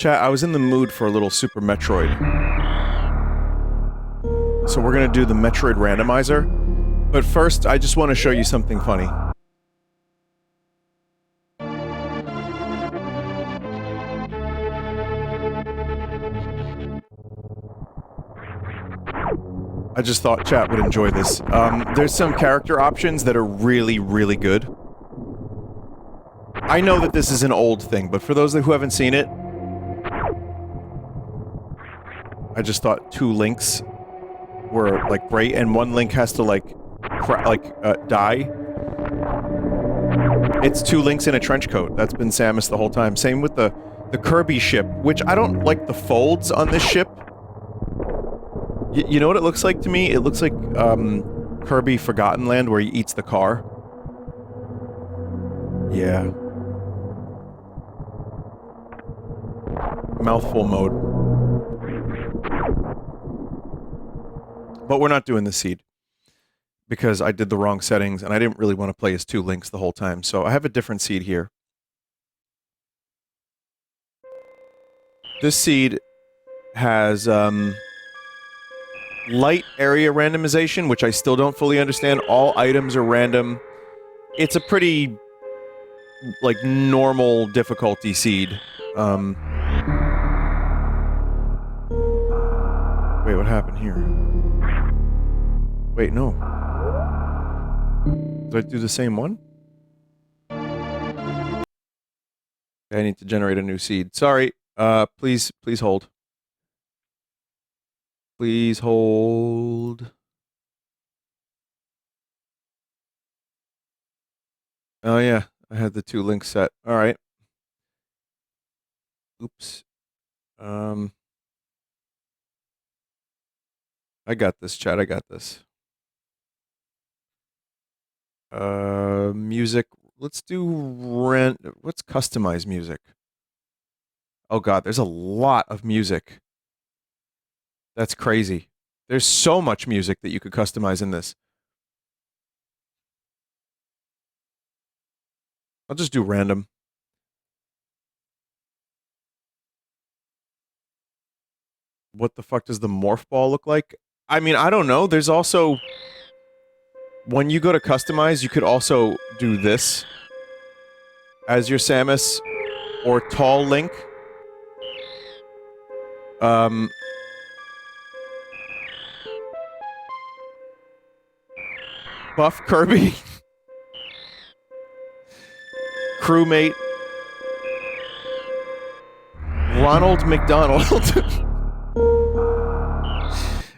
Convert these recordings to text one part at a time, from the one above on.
Chat, I was in the mood for a little Super Metroid. So we're gonna do the Metroid Randomizer. But first, I just want to show you something funny. I just thought chat would enjoy this. There's some character options that are really, really good. I know that this is an old thing, but for those who haven't seen it, I just thought 2 links were, like, great, and 1 link has to, like, die. It's 2 links in a trench coat. That's been Samus the whole time. Same with the Kirby ship, which I don't like the folds on this ship. You know what it looks like to me? It looks like, Kirby Forgotten Land, where he eats the car. Yeah. Mouthful mode. But we're not doing the seed. Because I did the wrong settings, and I didn't really want to play as 2 links the whole time, so I have a different seed here. This seed has, light area randomization, which I still don't fully understand. All items are random. It's a pretty, like, normal difficulty seed. Wait, what happened here? Wait, no. Did I do the same one? I need to generate a new seed. Sorry. Please hold. Please hold. Oh yeah, I had the 2 links set. Alright. Oops. I got this, chat. I got this. Music. Let's do Let's customize music. Oh god, there's a lot of music. That's crazy. There's so much music that you could customize in this. I'll just do random. What the fuck does the morph ball look like? I mean, I don't know. There's also... When you go to customize, you could also do this as your Samus or Tall Link. Buff Kirby. Crewmate. Ronald McDonald.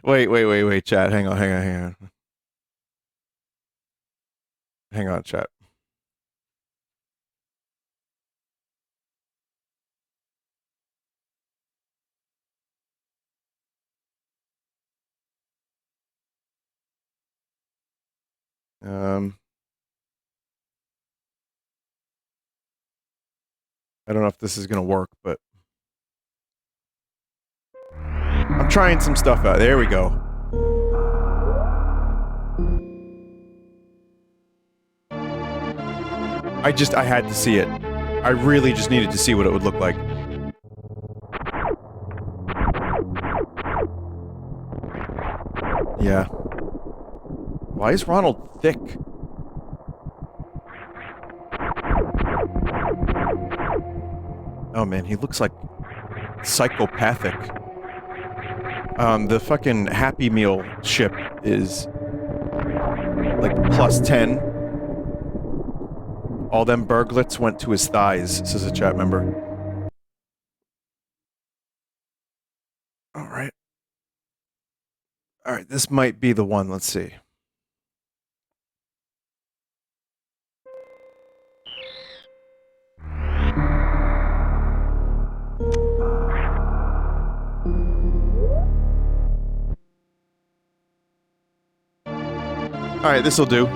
Wait, chat. Hang on. Hang on, chat. I don't know if this is gonna work, but... I'm trying some stuff out. There we go. I had to see it. I really just needed to see what it would look like. Yeah. Why is Ronald thick? Oh man, he looks like psychopathic. The fucking Happy Meal ship is like +10. All them burglets went to his thighs, says a chat member. Alright. Alright, this might be the one, let's see. Alright, this'll do.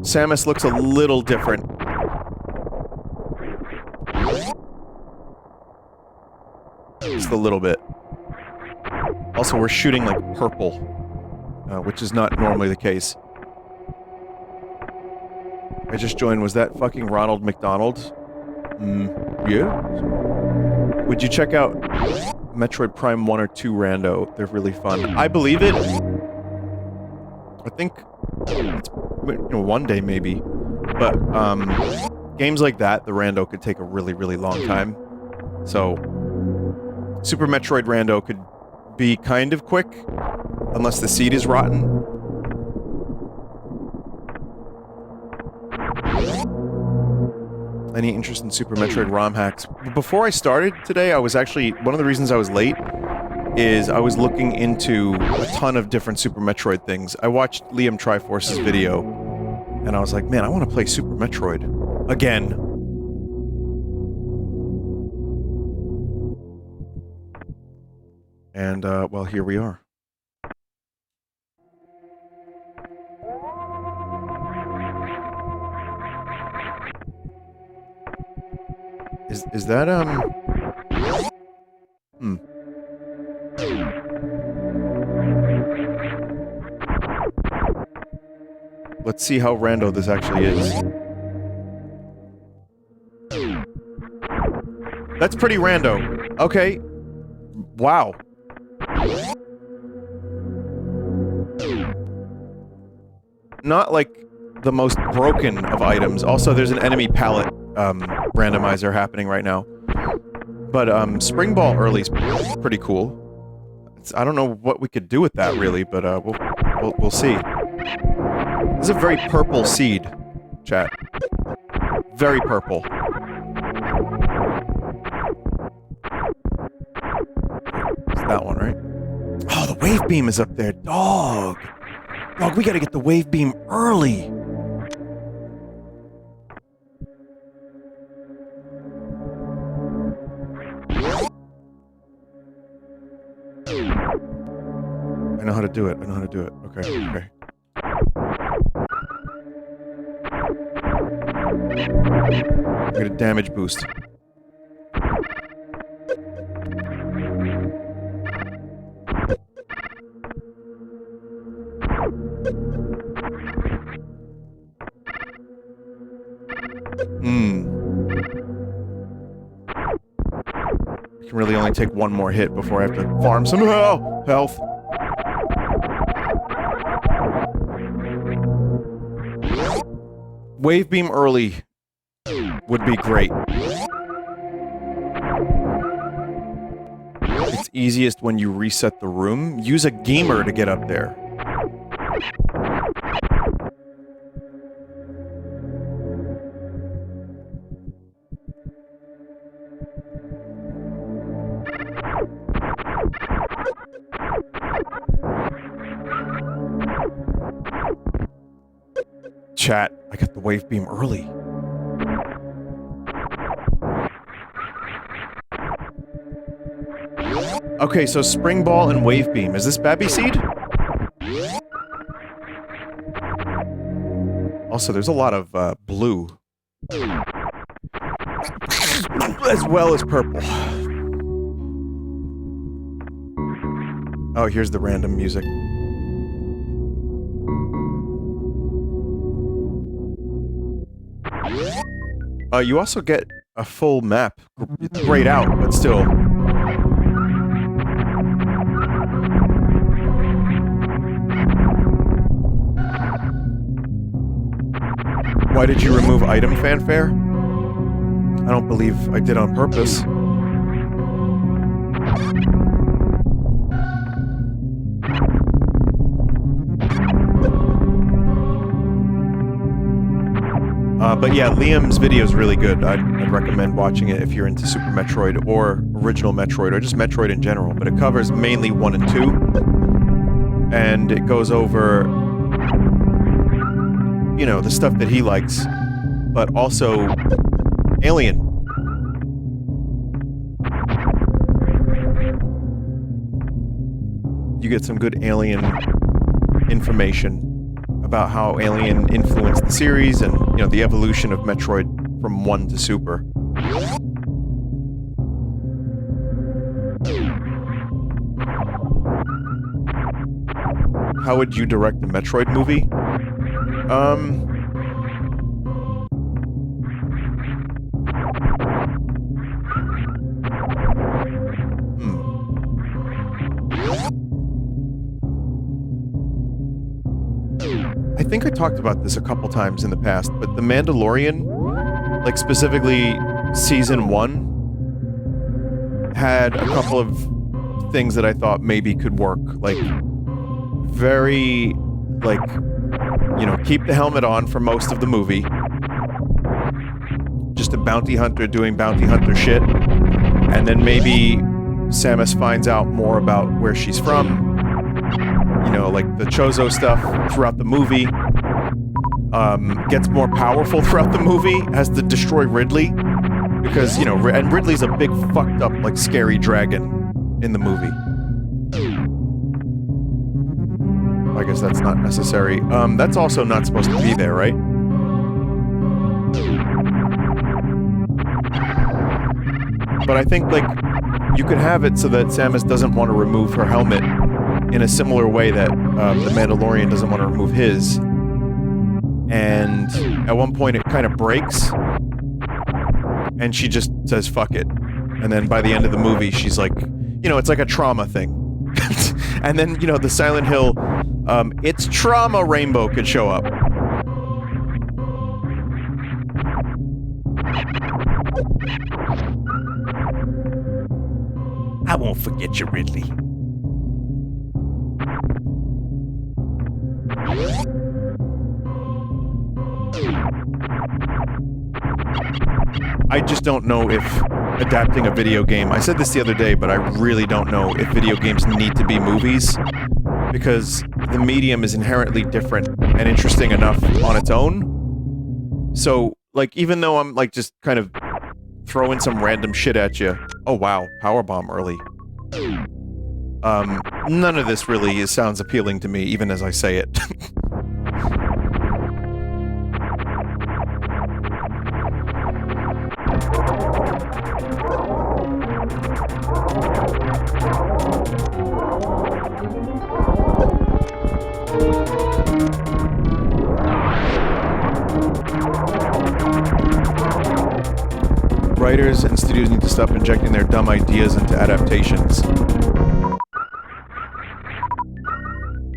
Samus looks a little different. Just a little bit. Also, we're shooting, like, purple. Which is not normally the case. I just joined. Was that fucking Ronald McDonald? Yeah. Would you check out Metroid Prime 1 or 2 rando? They're really fun. I believe it. I think it's, one day maybe. But, games like that, the rando could take a really, really long time. So, Super Metroid rando could be kind of quick, unless the seed is rotten. Any interest in Super Metroid ROM hacks? Before I started today, I was actually... One of the reasons I was late is I was looking into a ton of different Super Metroid things. I watched Liam Triforce's video, and I was like, man, I want to play Super Metroid. Again. And, well, here we are. Is that, Let's see how rando this actually is. That's pretty rando. Okay. Wow. Not, like, the most broken of items. Also, there's an enemy palette, randomizer happening right now. But, Spring Ball early's pretty cool. I don't know what we could do with that, really, but, we'll see. This is a very purple seed, chat. Very purple. It's that one, right? Oh, the wave beam is up there. Dog! Dog, we gotta get the wave beam early! I know how to do it. I know how to do it. Okay, okay. I get a damage boost. I can really only take one more hit before I have to farm some health. Wave beam early would be great. It's easiest when you reset the room. Use a gamer to get up there. Chat, I got the wave beam early. Okay, so Spring Ball and Wave Beam. Is this Babby Seed? Also, there's a lot of, blue. As well as purple. Oh, here's the random music. You also get a full map. It's grayed out, but still. Why did you remove item fanfare? I don't believe I did on purpose. But yeah, Liam's video is really good. I'd recommend watching it if you're into Super Metroid or original Metroid or just Metroid in general. But it covers mainly 1 and 2. And it goes over, you know, the stuff that he likes, but also Alien. You get some good Alien information about how Alien influenced the series and, you know, the evolution of Metroid from 1 to Super. How would you direct the Metroid movie? talked about this a couple times in the past, but The Mandalorian, like specifically season 1, had a couple of things that I thought maybe could work. Like, very, like, you know, keep the helmet on for most of the movie. Just a bounty hunter doing bounty hunter shit. And then maybe Samus finds out more about where she's from. You know, like the Chozo stuff throughout the movie. Gets more powerful throughout the movie. Has to destroy Ridley. Because, you know, and Ridley's a big fucked up, like, scary dragon in the movie. I guess that's not necessary. That's also not supposed to be there, right? But I think, like, you could have it so that Samus doesn't want to remove her helmet in a similar way that the Mandalorian doesn't want to remove his. And at one point it kind of breaks, and she just says, fuck it. And then by the end of the movie, she's like, you know, it's like a trauma thing. And then, you know, the Silent Hill, it's trauma rainbow could show up. I won't forget you, Ridley. I just don't know if adapting a video game... I said this the other day, but I really don't know if video games need to be movies, because the medium is inherently different and interesting enough on its own. So, like, even though I'm, like, just kind of throwing some random shit at you... Oh, wow. Powerbomb early. None of this really sounds appealing to me, even as I say it. Writers and studios need to stop injecting their dumb ideas into adaptations.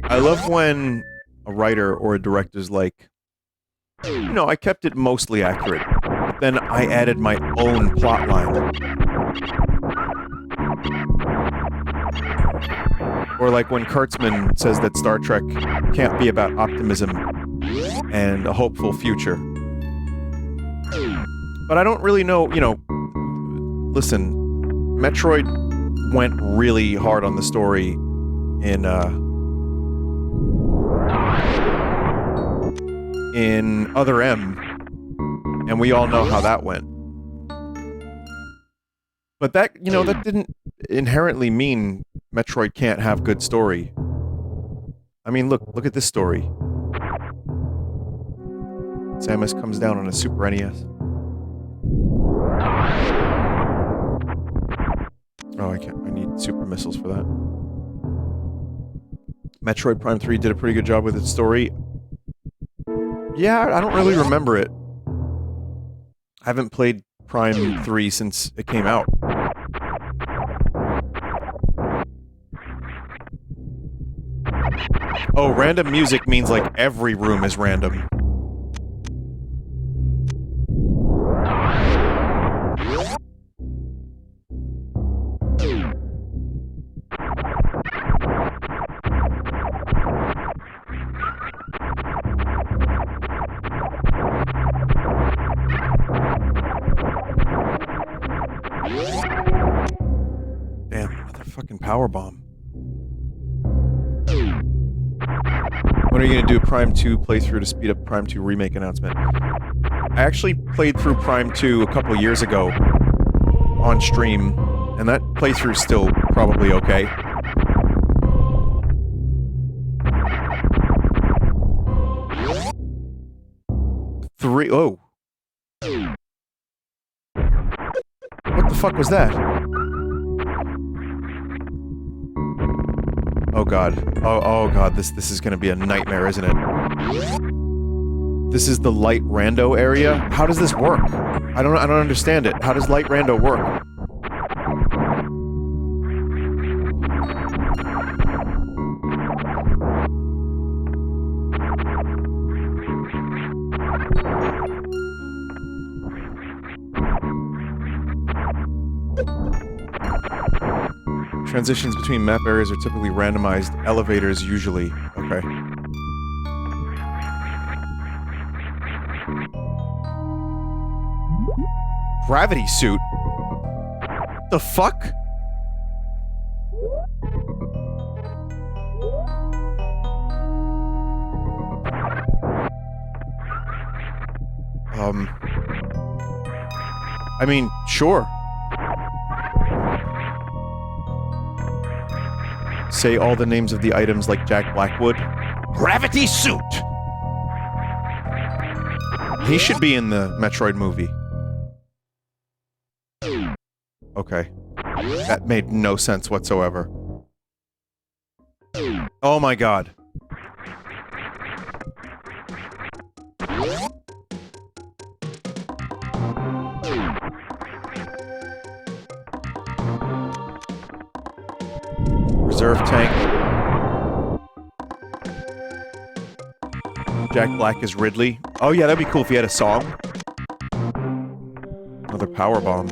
I love when a writer or a director's like, you know, I kept it mostly accurate, but then I added my own plotline. Or like when Kurtzman says that Star Trek can't be about optimism and a hopeful future. But I don't really know, you know, listen, Metroid went really hard on the story in Other M, and we all know how that went. But that, you know, that didn't inherently mean Metroid can't have good story. I mean, look at this story. Samus comes down on a Super NES. Oh, I need super missiles for that. Metroid Prime 3 did a pretty good job with its story. Yeah, I don't really remember it. I haven't played Prime 3 since it came out. Oh, random music means like every room is random. Powerbomb. When are you going to do a Prime 2 playthrough to speed up Prime 2 remake announcement? I actually played through Prime 2 a couple years ago on stream, and that playthrough's still probably okay. Oh. What the fuck was that? Oh god. Oh god, this is gonna be a nightmare, isn't it? This is the light rando area? How does this work? I don't understand it. How does light rando work? Transitions between map areas are typically randomized. Elevators usually. Okay. Gravity suit? The fuck? I mean, sure. Say all the names of the items like Jack Blackwood. Gravity suit! He should be in the Metroid movie. Okay. That made no sense whatsoever. Oh my god. Reserve tank. Jack Black is Ridley. Oh yeah, that'd be cool if he had a song. Another power bomb.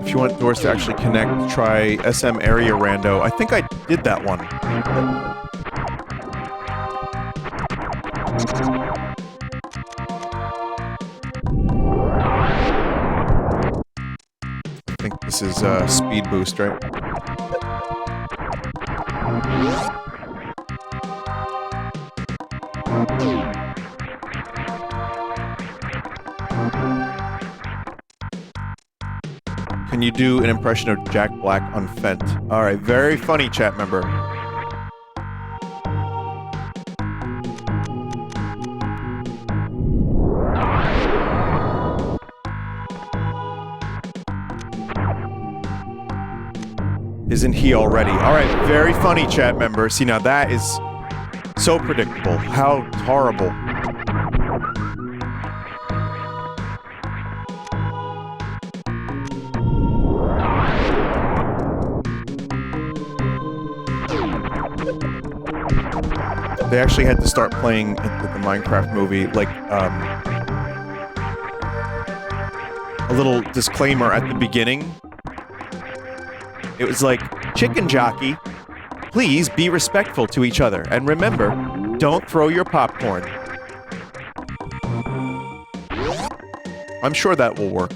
If you want doors to actually connect, try SM Area Rando. I think I did that one. I think this is speed boost, right? Can you do an impression of Jack Black on Fent? Alright, very funny, chat member. Isn't he already? Alright, very funny, chat member. See, now that is so predictable. How horrible. They actually had to start playing the Minecraft movie, like, a little disclaimer at the beginning. It was like, chicken jockey, please be respectful to each other, and remember, don't throw your popcorn. I'm sure that will work.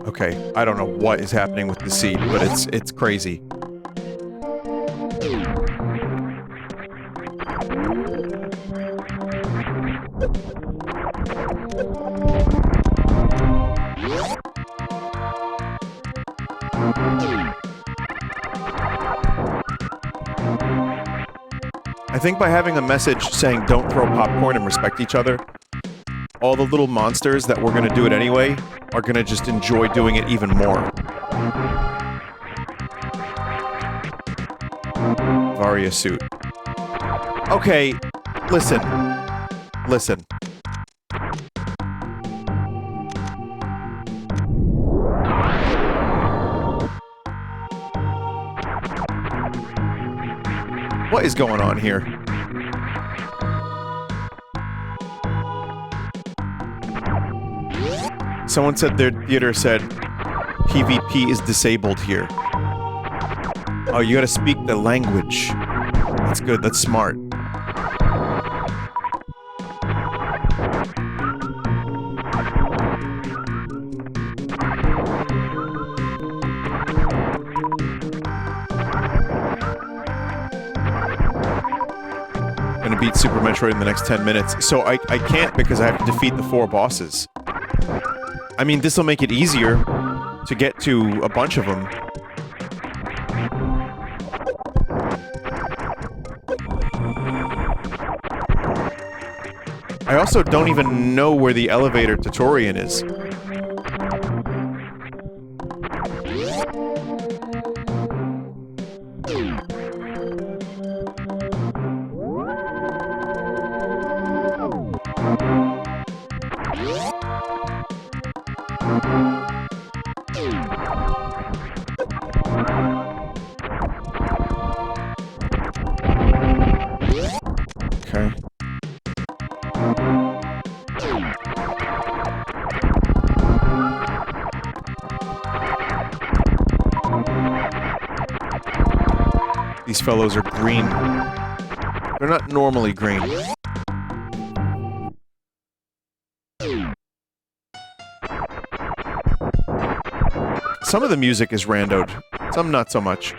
Okay, I don't know what is happening with the seed, but it's crazy. I think by having a message saying don't throw popcorn and respect each other, all the little monsters that were gonna do it anyway are gonna just enjoy doing it even more. Varia suit. Okay, listen. Listen. What is going on here? Someone said their theater said PvP is disabled here. Oh, you gotta speak the language. That's good, that's smart. Beat Super Metroid in the next 10 minutes. So I can't because I have to defeat the 4 bosses. I mean, this'll make it easier to get to a bunch of them. I also don't even know where the elevator tutorial is. Okay. These fellows are green. They're not normally green. Some of the music is randoed. Some not so much.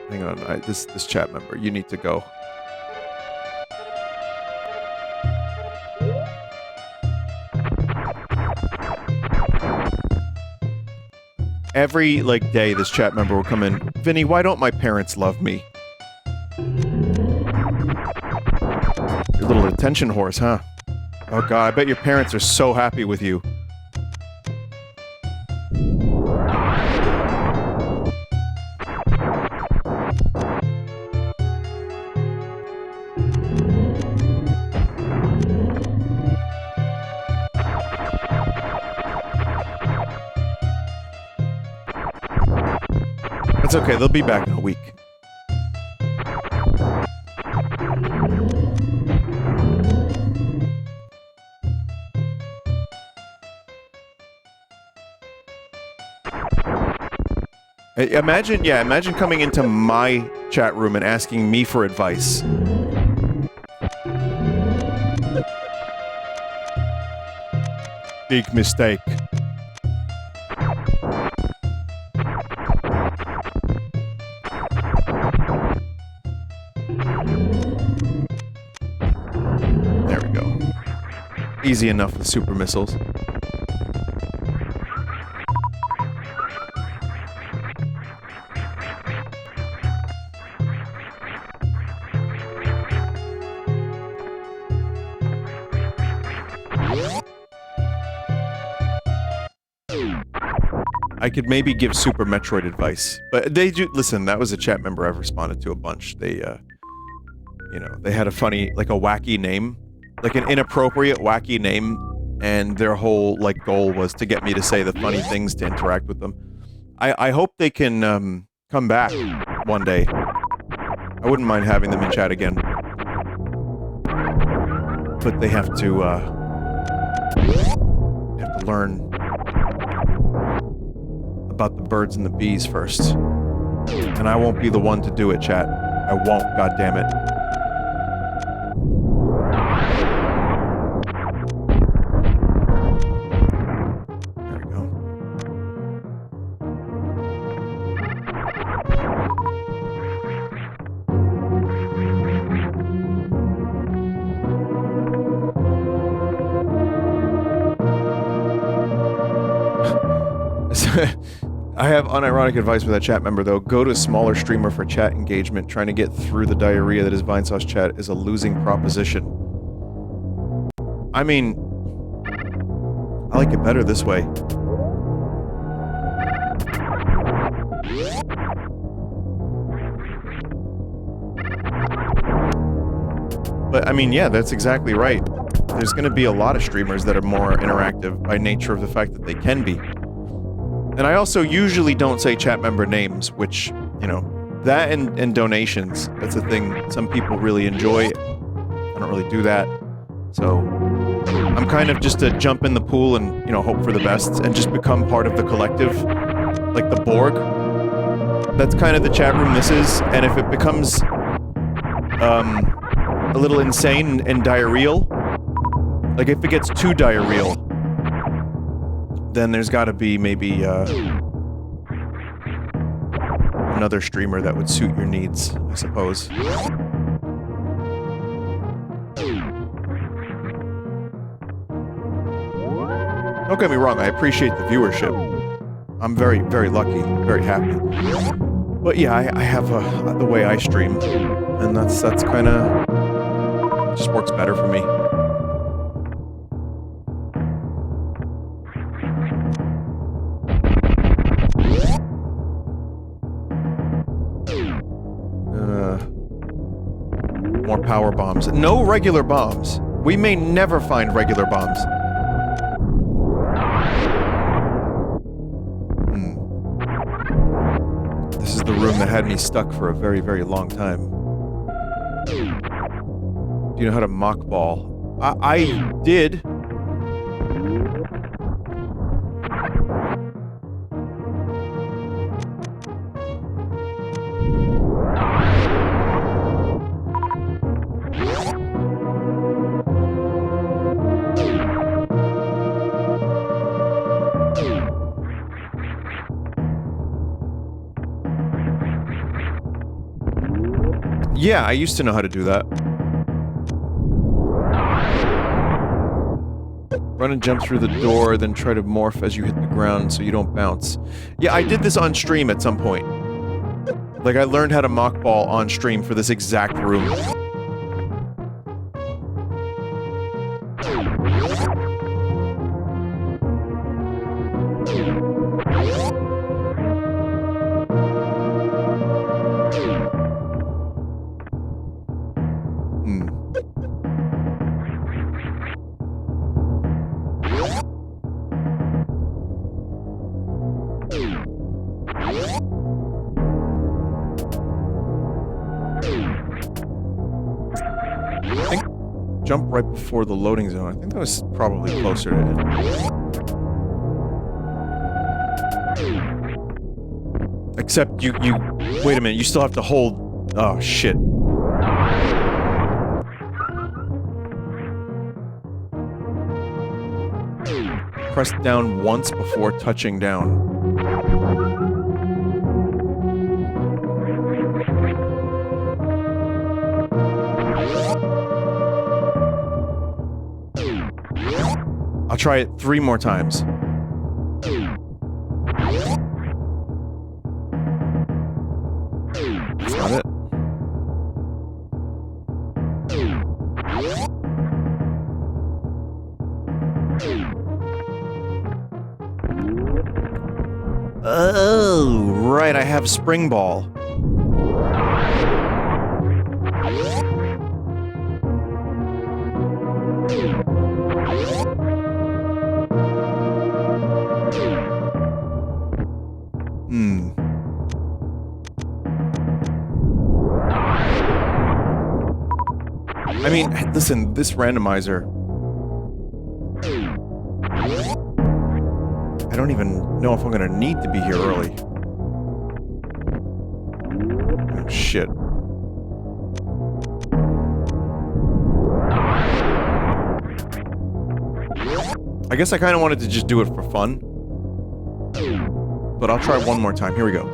Hang on, this chat member, you need to go. Every, like, day, this chat member will come in. Vinny, why don't my parents love me? Your little attention horse, huh? Oh god, I bet your parents are so happy with you. It's okay, they'll be back in a week. Imagine coming into my chat room and asking me for advice. Big mistake. There we go. Easy enough with super missiles. I could maybe give Super Metroid advice, but they do- listen, that was a chat member I've responded to a bunch. They, you know, they had a funny, like a wacky name, like an inappropriate wacky name, and their whole, like, goal was to get me to say the funny things to interact with them. I hope they can, come back one day. I wouldn't mind having them in chat again. But they have to learn about the birds and the bees first. And I won't be the one to do it, chat. I won't, goddammit. There we go. I have unironic advice for that chat member, though. Go to a smaller streamer for chat engagement. Trying to get through the diarrhea that is Vinesauce chat is a losing proposition. I mean, I like it better this way. But, I mean, yeah, that's exactly right. There's gonna be a lot of streamers that are more interactive by nature of the fact that they can be. And I also usually don't say chat member names, which, you know, that and donations, that's a thing some people really enjoy. I don't really do that. So, I'm kind of just to jump in the pool and, you know, hope for the best and just become part of the collective, like the Borg. That's kind of the chat room this is, and if it becomes, a little insane and diarrheal, like if it gets too diarrheal, then there's gotta be maybe, another streamer that would suit your needs, I suppose. Don't get me wrong, I appreciate the viewership. I'm very, very lucky, very happy. But yeah, I have the way I stream, and that's kinda... just works better for me. More power bombs. No regular bombs. We may never find regular bombs. the room that had me stuck for a very, very long time. Do you know how to mockball? I did. Yeah, I used to know how to do that. Run and jump through the door, then try to morph as you hit the ground so you don't bounce. Yeah, I did this on stream at some point. Like, I learned how to mockball on stream for this exact room. Jump right before the loading zone. I think that was probably closer to it. Except you wait a minute, you still have to hold... Oh, shit. Press down once before touching down. I'll try it 3 more times. That's not it. Oh, right, I have spring ball. I mean, listen, this randomizer... I don't even know if I'm gonna need to be here early. Oh, shit. I guess I kinda wanted to just do it for fun. But I'll try one more time. Here we go.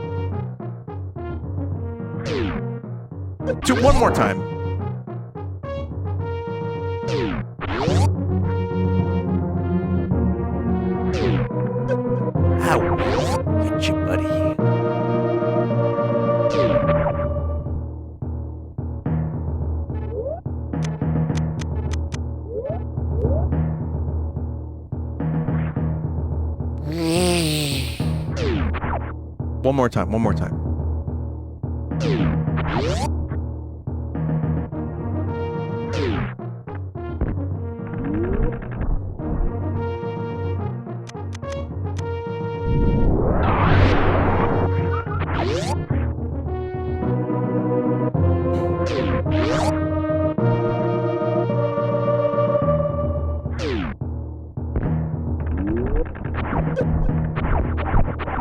One more time. Ow. Get you, buddy. One more time, one more time.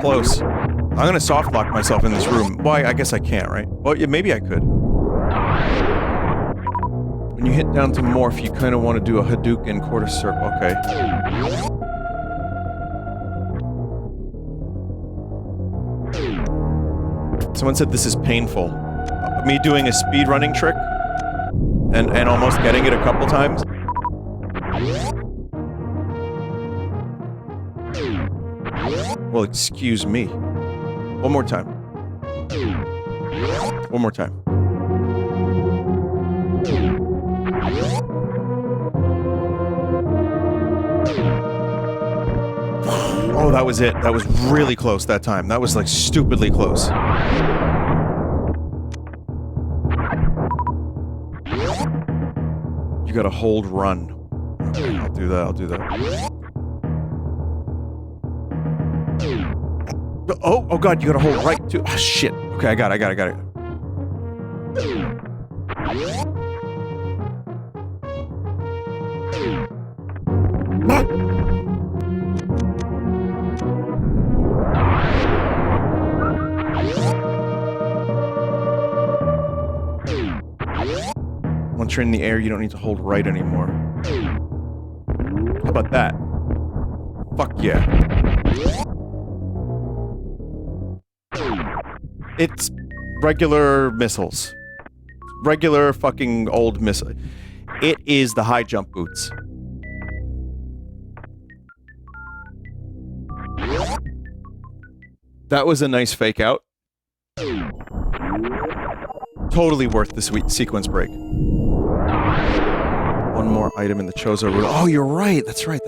Close. I'm gonna soft lock myself in this room. Well, I guess I can't, right? Well, yeah, maybe I could. When you hit down to morph, you kind of want to do a Hadouken quarter circle. Okay. Someone said this is painful. Me doing a speed running trick and almost getting it a couple times. Well, excuse me. One more time. One more time. Oh, that was it. That was really close that time. That was like stupidly close. You gotta hold run. Okay, I'll do that, I'll do that. Oh god, you gotta hold right to... Oh, shit. Okay, I got it. Once you're in the air, you don't need to hold right anymore. How about that? Fuck yeah. It's regular missiles. Regular fucking old missile. It is the high jump boots. That was a nice fake out. Totally worth the sweet sequence break. One more item in the Chozo route. Oh, you're right. That's right.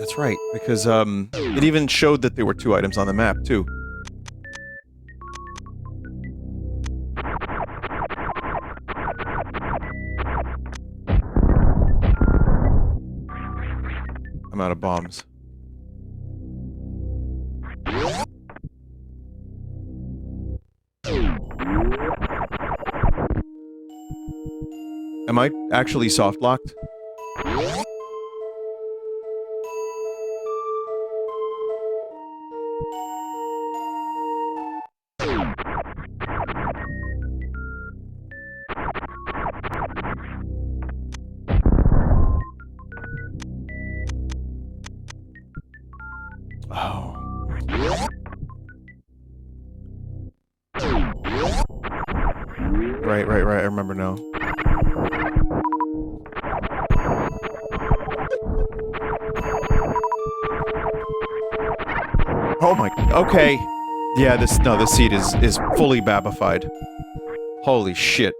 Because, it even showed that there were 2 items on the map, too. I'm out of bombs. Am I actually soft-locked? Oh. Right, I remember now. Oh my... Okay. Yeah, this seat is fully babified. Holy shit.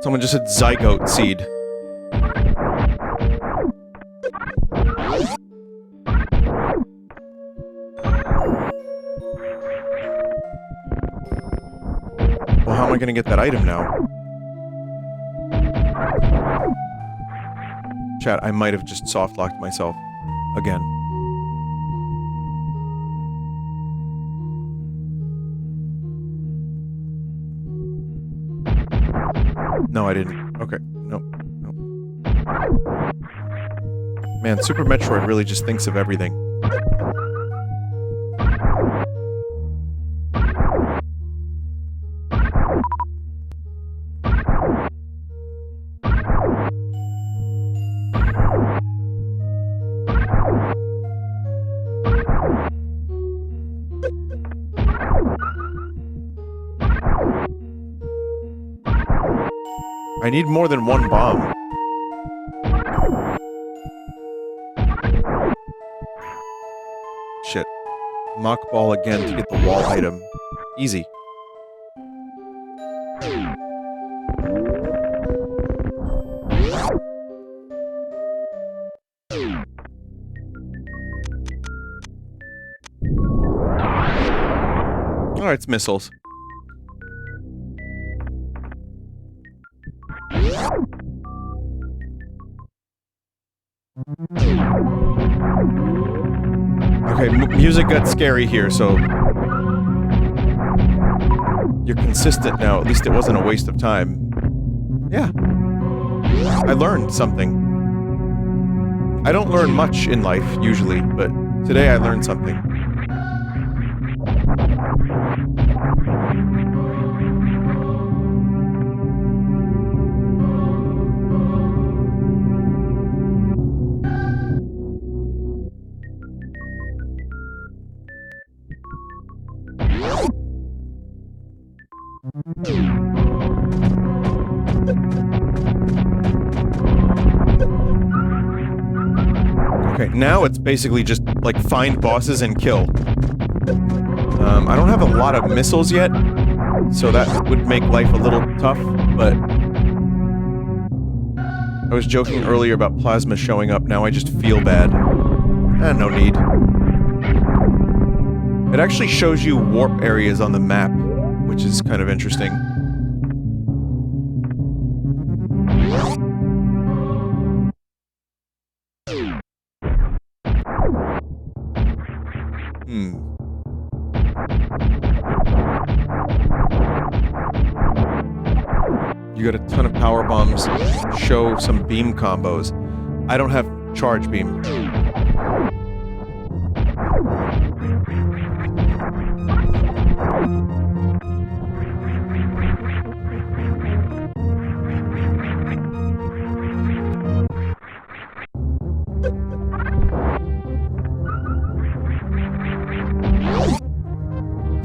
Someone just said zygote seed. Well, how am I gonna get that item now? Chat, I might have just soft-locked myself. Again. No, I didn't. Okay. Nope. Man, Super Metroid really just thinks of everything. I need more than one bomb. Shit. Mockball again to get the wall item. Easy. Alright, it's missiles. Okay, music got scary here, so... You're consistent now. At least it wasn't a waste of time. Yeah. I learned something. I don't learn much in life, usually, but today I learned something. Okay, now it's basically just, like, find bosses and kill. I don't have a lot of missiles yet, so that would make life a little tough, but... I was joking earlier about plasma showing up, now I just feel bad. No need. It actually shows you warp areas on the map, which is kind of interesting. You got a ton of power bombs. Show some beam combos. I don't have charge beam.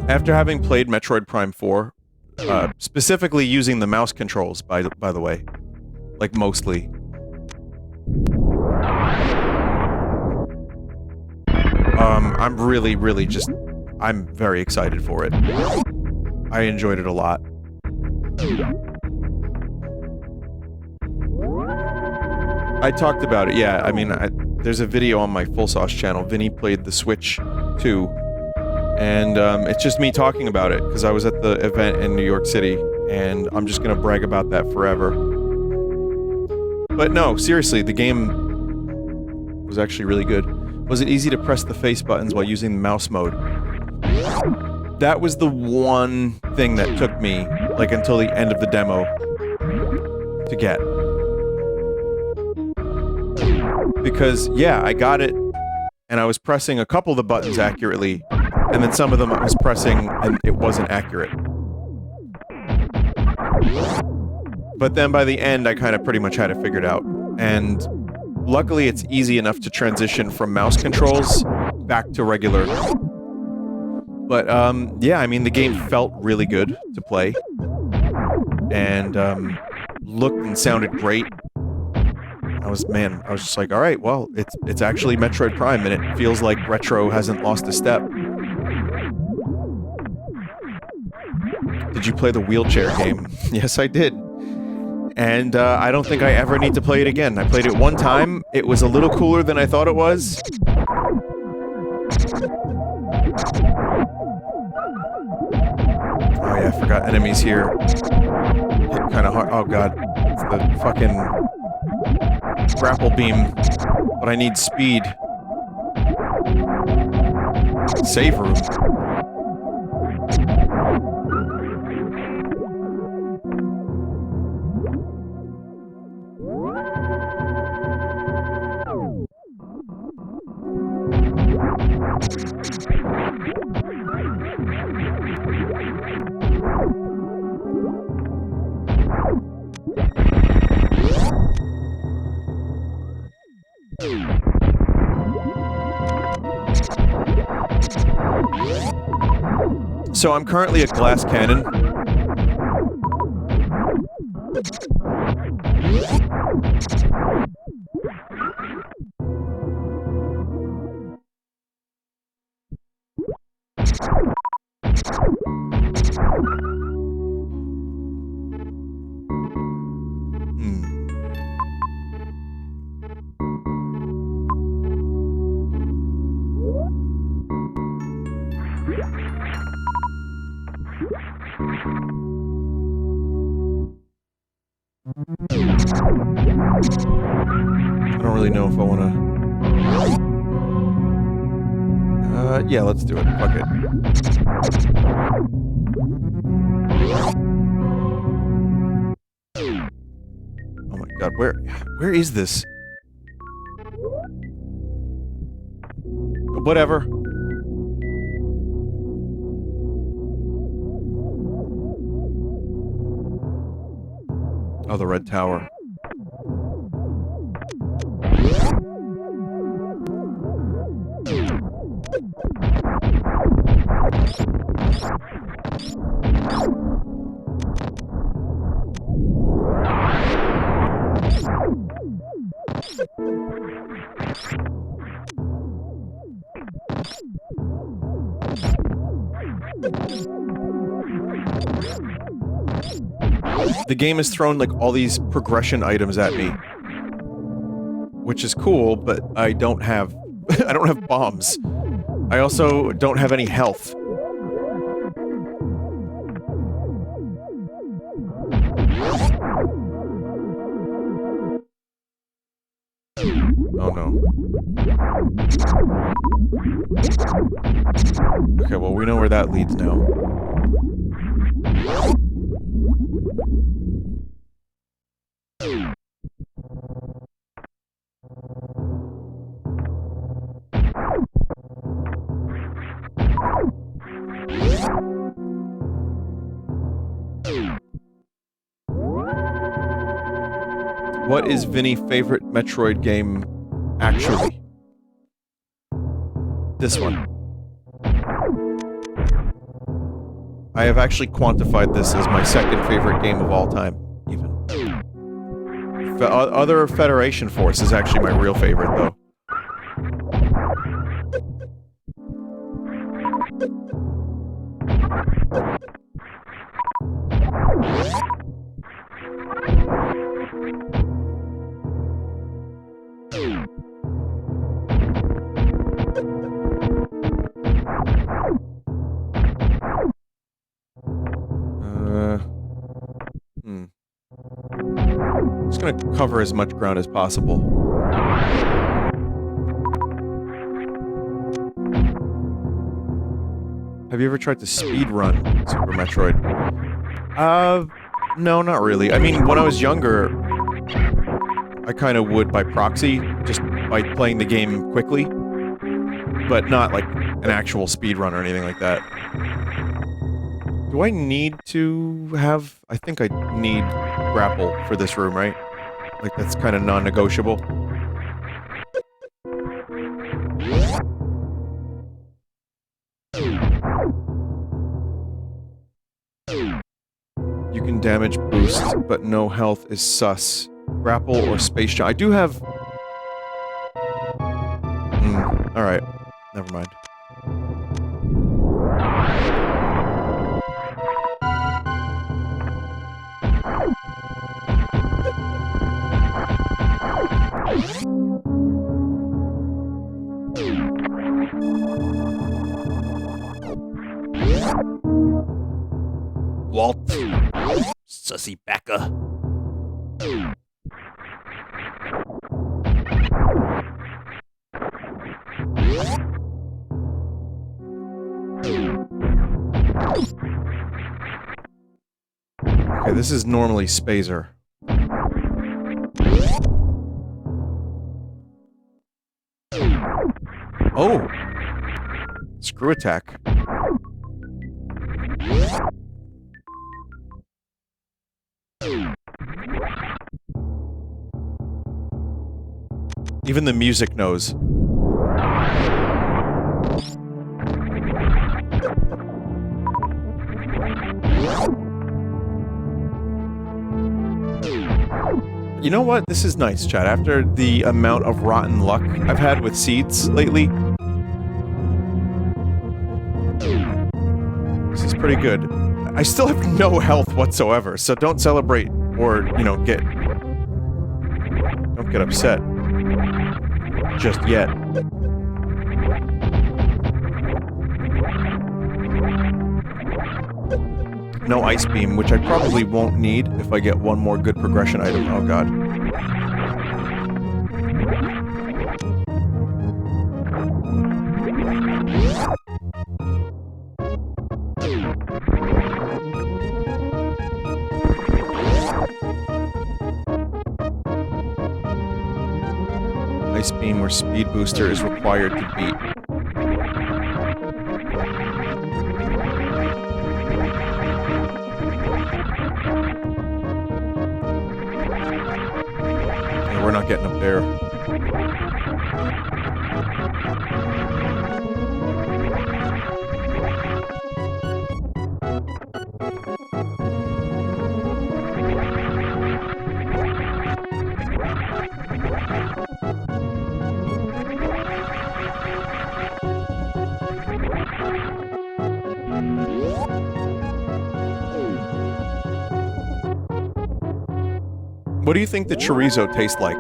After having played Metroid Prime 4, specifically using the mouse controls, by the way, like mostly, I'm really just, I'm very excited for it. I enjoyed it a lot. I talked about it, yeah, I mean, there's a video on my Fullsauce channel. Vinny played the Switch 2. And, it's just me talking about it, because I was at the event in New York City, and I'm just gonna brag about that forever. But no, seriously, the game was actually really good. Was it easy to press the face buttons while using the mouse mode? That was the one thing that took me, like, until the end of the demo to get. Because, yeah, I got it, and I was pressing a couple of the buttons accurately, and then some of them I was pressing and it wasn't accurate. But then by the end, I kind of pretty much had it figured out. And luckily, it's easy enough to transition from mouse controls back to regular. But, yeah, I mean, the game felt really good to play. And, looked and sounded great. I was just like, alright, well, it's actually Metroid Prime, and it feels like Retro hasn't lost a step. Did you play the wheelchair game? Yes, I did. And, I don't think I ever need to play it again. I played it one time, it was a little cooler than I thought it was. Oh yeah, I forgot enemies here. Hit kinda hard. Oh god. It's the fucking grapple beam. But I need speed. Save room. So I'm currently a glass cannon. I don't really know if I wanna... yeah, let's do it. Fuck it. Oh my god, where is this? Whatever. Oh, the red tower. The game has thrown, like, all these progression items at me. Which is cool, but I don't have... I don't have bombs. I also don't have any health. Oh no. Okay, well, we know where that leads now. What is Vinny's favorite Metroid game, actually? This one. I have actually quantified this as my second favorite game of all time, even. Other Federation Force is actually my real favorite, though. Just gonna cover as much ground as possible. Have you ever tried to speedrun Super Metroid? No, not really. I mean, when I was younger, I kind of would by proxy, just by playing the game quickly, but not like an actual speedrun or anything like that. Do I need to have... I think I need grapple for this room, right? Like, that's kind of non-negotiable. You can damage boost, but no health is sus. Grapple or space jump. I do have... alright. Never mind. Walt. Sussy Becca. Okay, this is normally Spazer. Oh! Screw attack. Even the music knows. You know what? This is nice, chat. After the amount of rotten luck I've had with seeds lately, this is pretty good. I still have no health whatsoever, so don't celebrate or, you know, don't get upset. Just yet. No Ice Beam, which I probably won't need if I get one more good progression item. Oh god. Ice Beam or Speed Booster is required to beat. Yeah, we're not getting up there. What do you think the chorizo tastes like?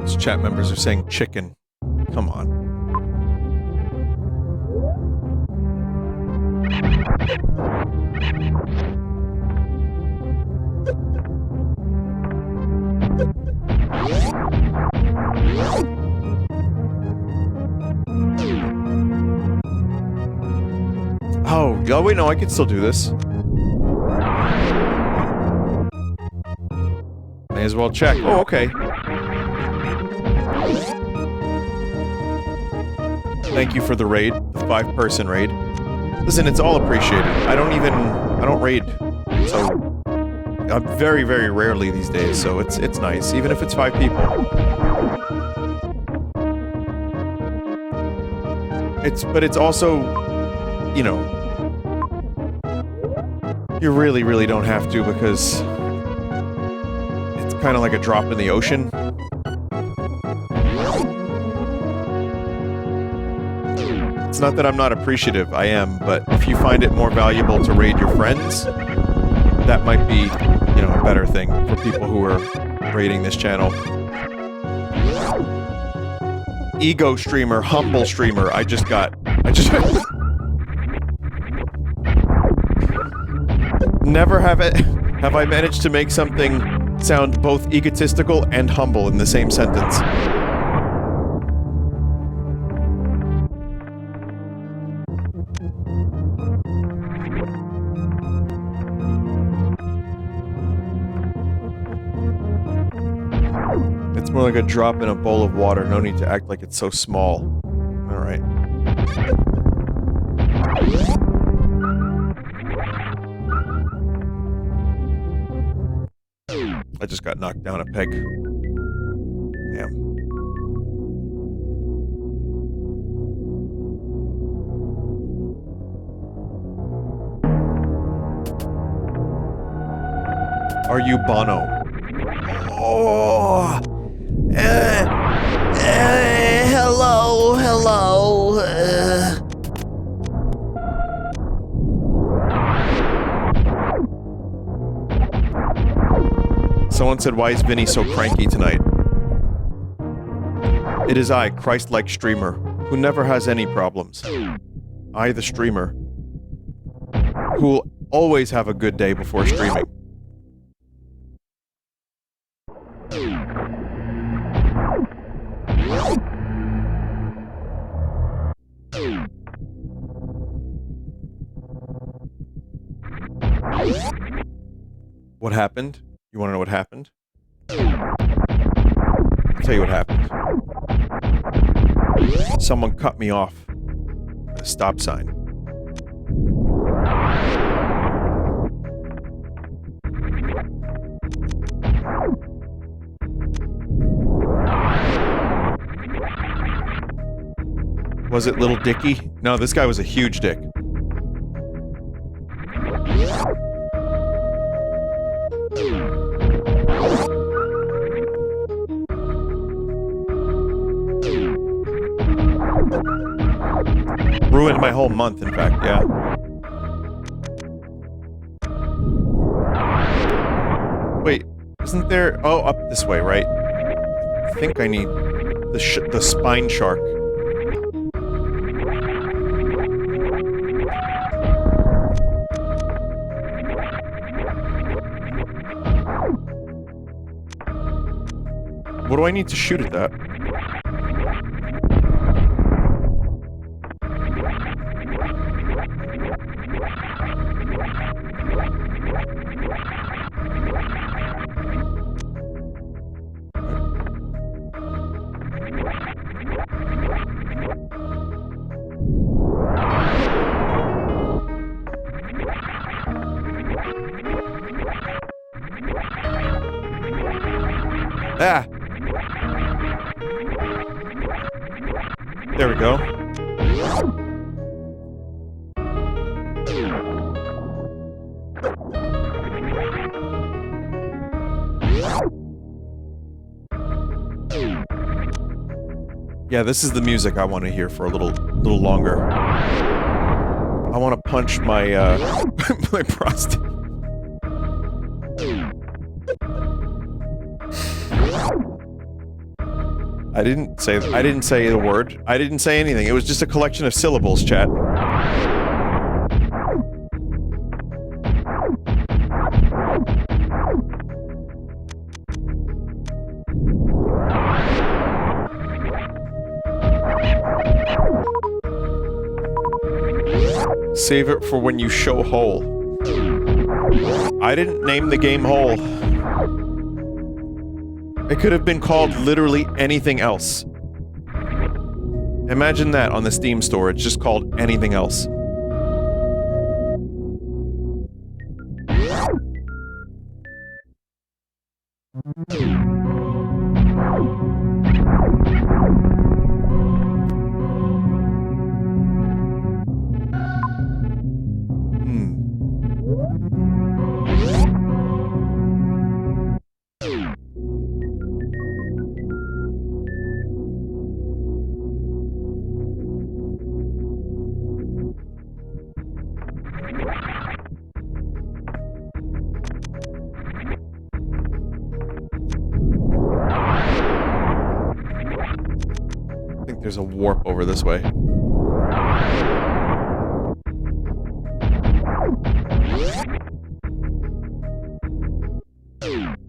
These chat members are saying chicken. Come on. Oh, wait, no, I can still do this. May as well check. Oh, okay. Thank you for the raid. The 5-person raid. Listen, it's all appreciated. I don't raid. So, I'm very, very rarely these days, so it's nice. Even if it's 5 people. But it's also, you know, you really, really don't have to because it's kind of like a drop in the ocean. It's not that I'm not appreciative, I am, but if you find it more valuable to raid your friends, that might be, you know, a better thing for people who are raiding this channel. Ego streamer, humble streamer, I just never have I managed to make something sound both egotistical and humble in the same sentence. It's more like a drop in a bowl of water. No need to act like it's so small. Alright. I just got knocked down a peg. Damn. Are you Bono? Oh! Hello. Someone said, why is Vinny so cranky tonight? It is I, Christ-like streamer, who never has any problems. I, the streamer, who will always have a good day before streaming. What happened? You want to know what happened? I'll tell you what happened. Someone cut me off at a stop sign. Was it Little Dicky? No, this guy was a huge dick. Ruined my whole month, in fact, yeah. Wait, isn't there... Oh, up this way, right? I think I need the spine shark. What do I need to shoot at that? Ah! There we go. Yeah, this is the music I want to hear for a little longer. I want to punch my my prostate. I didn't say the word. I didn't say anything. It was just a collection of syllables, chat. Save it for when you show Hole. I didn't name the game Hole. It could have been called literally anything else. Imagine that on the Steam store, it's just called anything else. There's a warp over this way.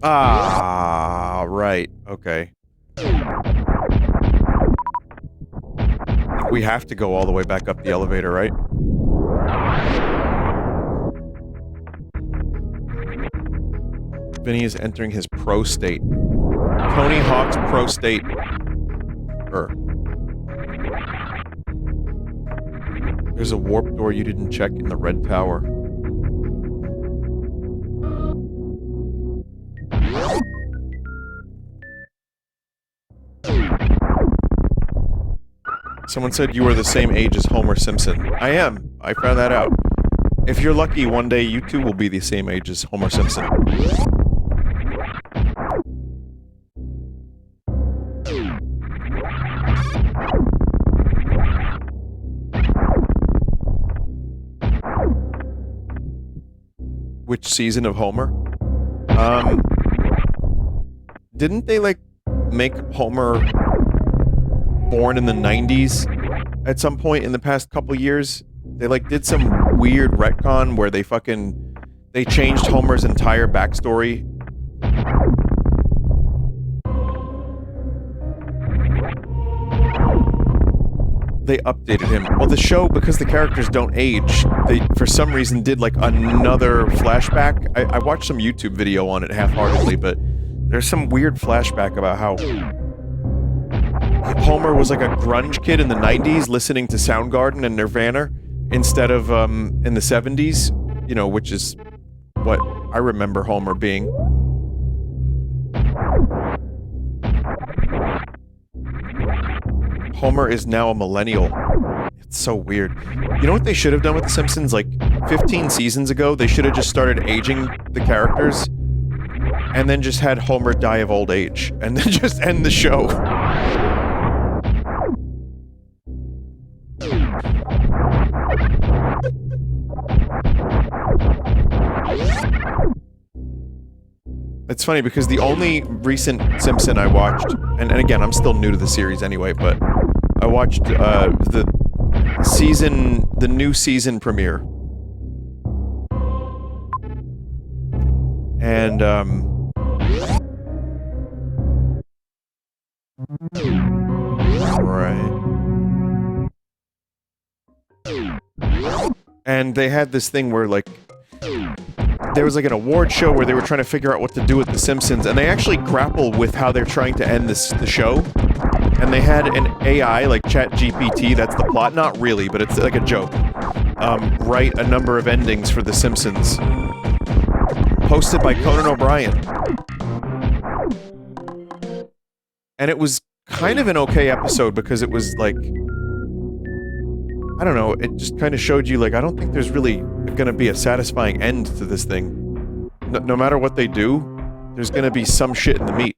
Ah, right. Okay. I think we have to go all the way back up the elevator, right? Vinny is entering his pro state. Tony Hawk's pro state. There's a warp door you didn't check in the red tower. Someone said you are the same age as Homer Simpson. I am. I found that out. If you're lucky, one day you too will be the same age as Homer Simpson. Which season of Homer? Didn't they, like, make Homer born in the 90s at some point in the past couple years? They, like, did some weird retcon where they changed Homer's entire backstory. They updated him. Well, the show, because the characters don't age, they, for some reason, did, like, another flashback. I watched some YouTube video on it half-heartedly, but there's some weird flashback about how Homer was, like, a grunge kid in the 90s listening to Soundgarden and Nirvana instead of, in the 70s, you know, which is what I remember Homer being. Homer is now a millennial. It's so weird. You know what they should have done with The Simpsons? Like, 15 seasons ago, they should have just started aging the characters, and then just had Homer die of old age, and then just end the show. It's funny because the only recent Simpson I watched, and again, I'm still new to the series anyway, but I watched the new season premiere. And right. And they had this thing where, like, there was like an award show where they were trying to figure out what to do with The Simpsons, and they actually grapple with how they're trying to end the show. And they had an AI, like ChatGPT, that's the plot. Not really, but it's like a joke. Write a number of endings for The Simpsons. Hosted by Conan O'Brien. And it was kind of an okay episode because it was like, I don't know, it just kind of showed you, like, I don't think there's really gonna be a satisfying end to this thing. No matter what they do, there's gonna be some shit in the meat.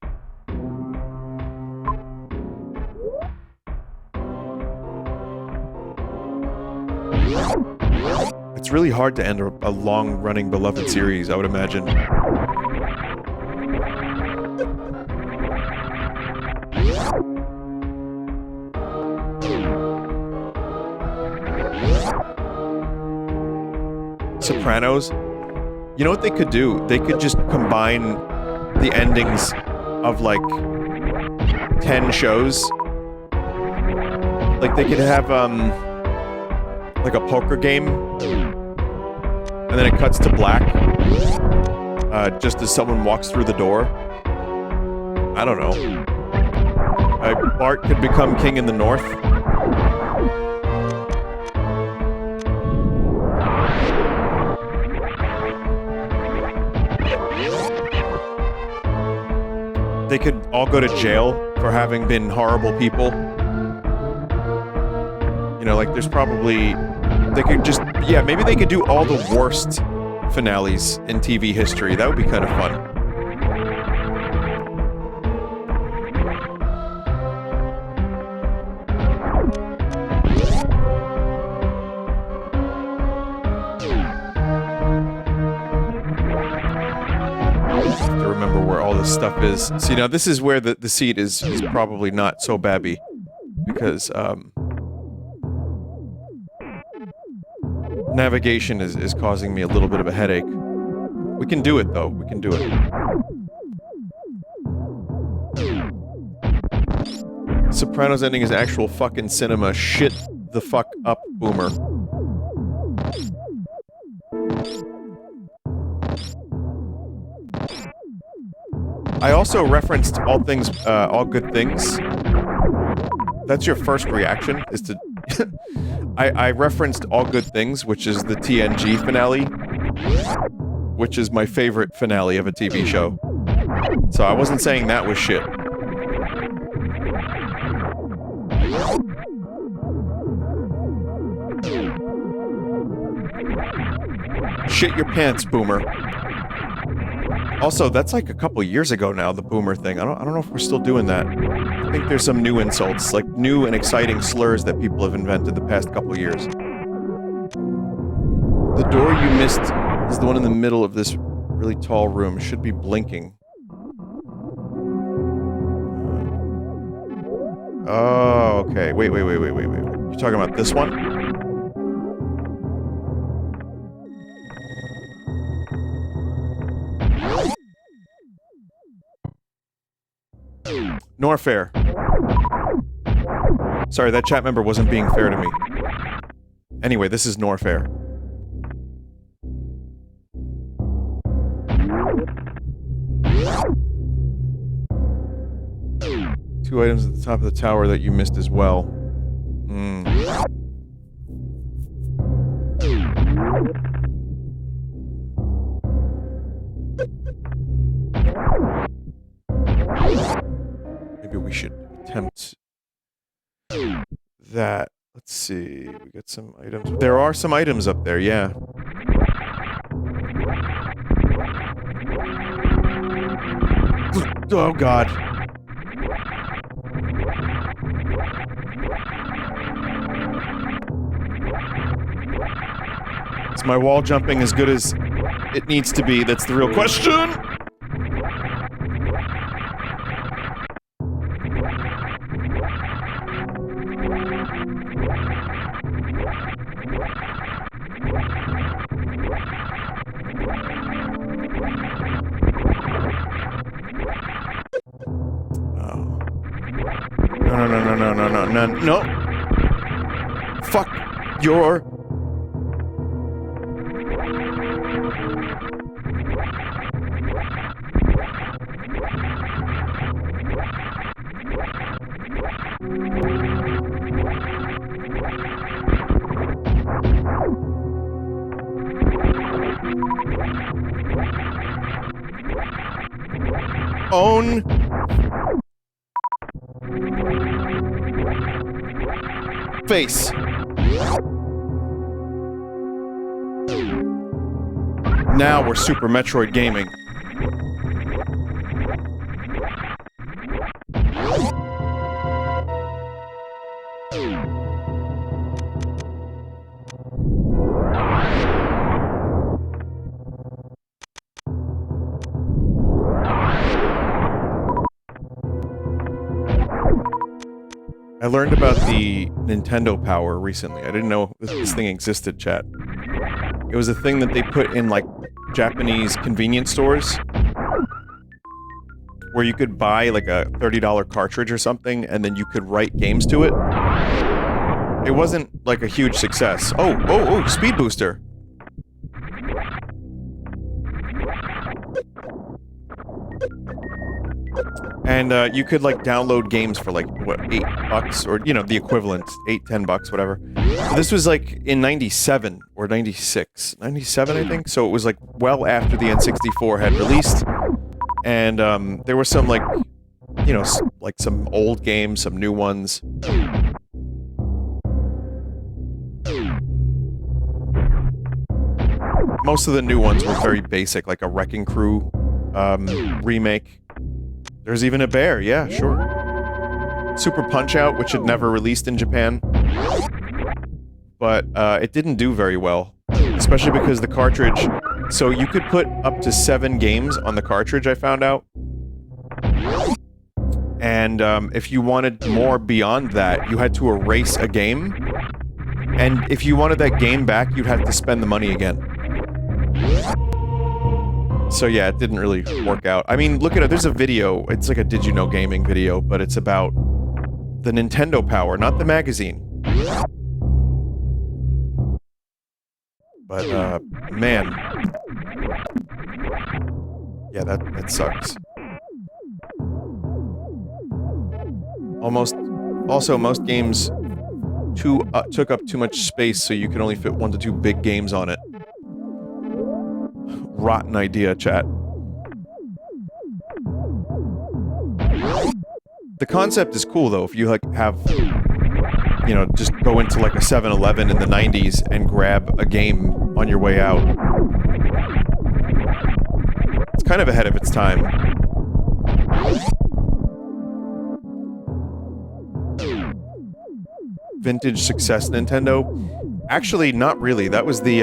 It's really hard to end a long-running beloved series, I would imagine. Sopranos. You know what they could do? They could just combine the endings of, like, 10 shows. Like, they could have, like a poker game, and then it cuts to black, just as someone walks through the door. I don't know. Bart could become king in the north. They could all go to jail for having been horrible people. You know, like there's probably... They could just... Yeah, maybe they could do all the worst finales in TV history. That would be kind of fun. Stuff is. See, now this is where the seat is probably not so babby, because navigation is causing me a little bit of a headache. We can do it though. We can do it. Sopranos ending is actual fucking cinema. Shit the fuck up, Boomer. I also referenced All Good Things. That's your first reaction, is to... I referenced All Good Things, which is the TNG finale, which is my favorite finale of a TV show. So I wasn't saying that was shit. Shit your pants, Boomer. Also, that's like a couple years ago now, the Boomer thing. I don't know if we're still doing that. I think there's some new insults, like new and exciting slurs that people have invented the past couple years. The door you missed is the one in the middle of this really tall room. It should be blinking. Oh, okay. Wait. You talking about this one? Norfair. Sorry, that chat member wasn't being fair to me. Anyway, this is Norfair. Two items at the top of the tower that you missed as well. Maybe we should attempt that. Let's see. We got some items. There are some items up there, yeah. Oh, God. Is my wall jumping as good as it needs to be? That's the real question! No. Fuck your... own... face. Now we're Super Metroid gaming. I learned about the Nintendo Power recently. I didn't know this thing existed, chat. It was a thing that they put in, like, Japanese convenience stores, where you could buy, like, a $30 cartridge or something, and then you could write games to it. it wasn't like a huge success. Oh, speed booster. And you could like download games for like what, $8 or you know the equivalent, $8-10, whatever. So this was like in '97 or '96, '97 I think. So it was like well after the N64 had released, and there were some like, you know, like some old games, some new ones. Most of the new ones were very basic, like a Wrecking Crew remake. There's even a bear, yeah, sure. Super Punch-Out, which had never released in Japan. But it didn't do very well, especially because the cartridge... So you could put up to 7 games on the cartridge, I found out. And if you wanted more beyond that, you had to erase a game. And if you wanted that game back, you'd have to spend the money again. So yeah, it didn't really work out. I mean, look at it, there's a video, it's like a Did You Know Gaming video, but it's about the Nintendo Power, not the magazine. But, man. Yeah, that sucks. Also, most games took up too much space, so you could only fit 1 to 2 big games on it. Rotten idea, chat. The concept is cool, though, if you, like, have, you know, just go into, like, a 7-Eleven in the 90s and grab a game on your way out. It's kind of ahead of its time. Vintage success, Nintendo? Actually, not really. That was the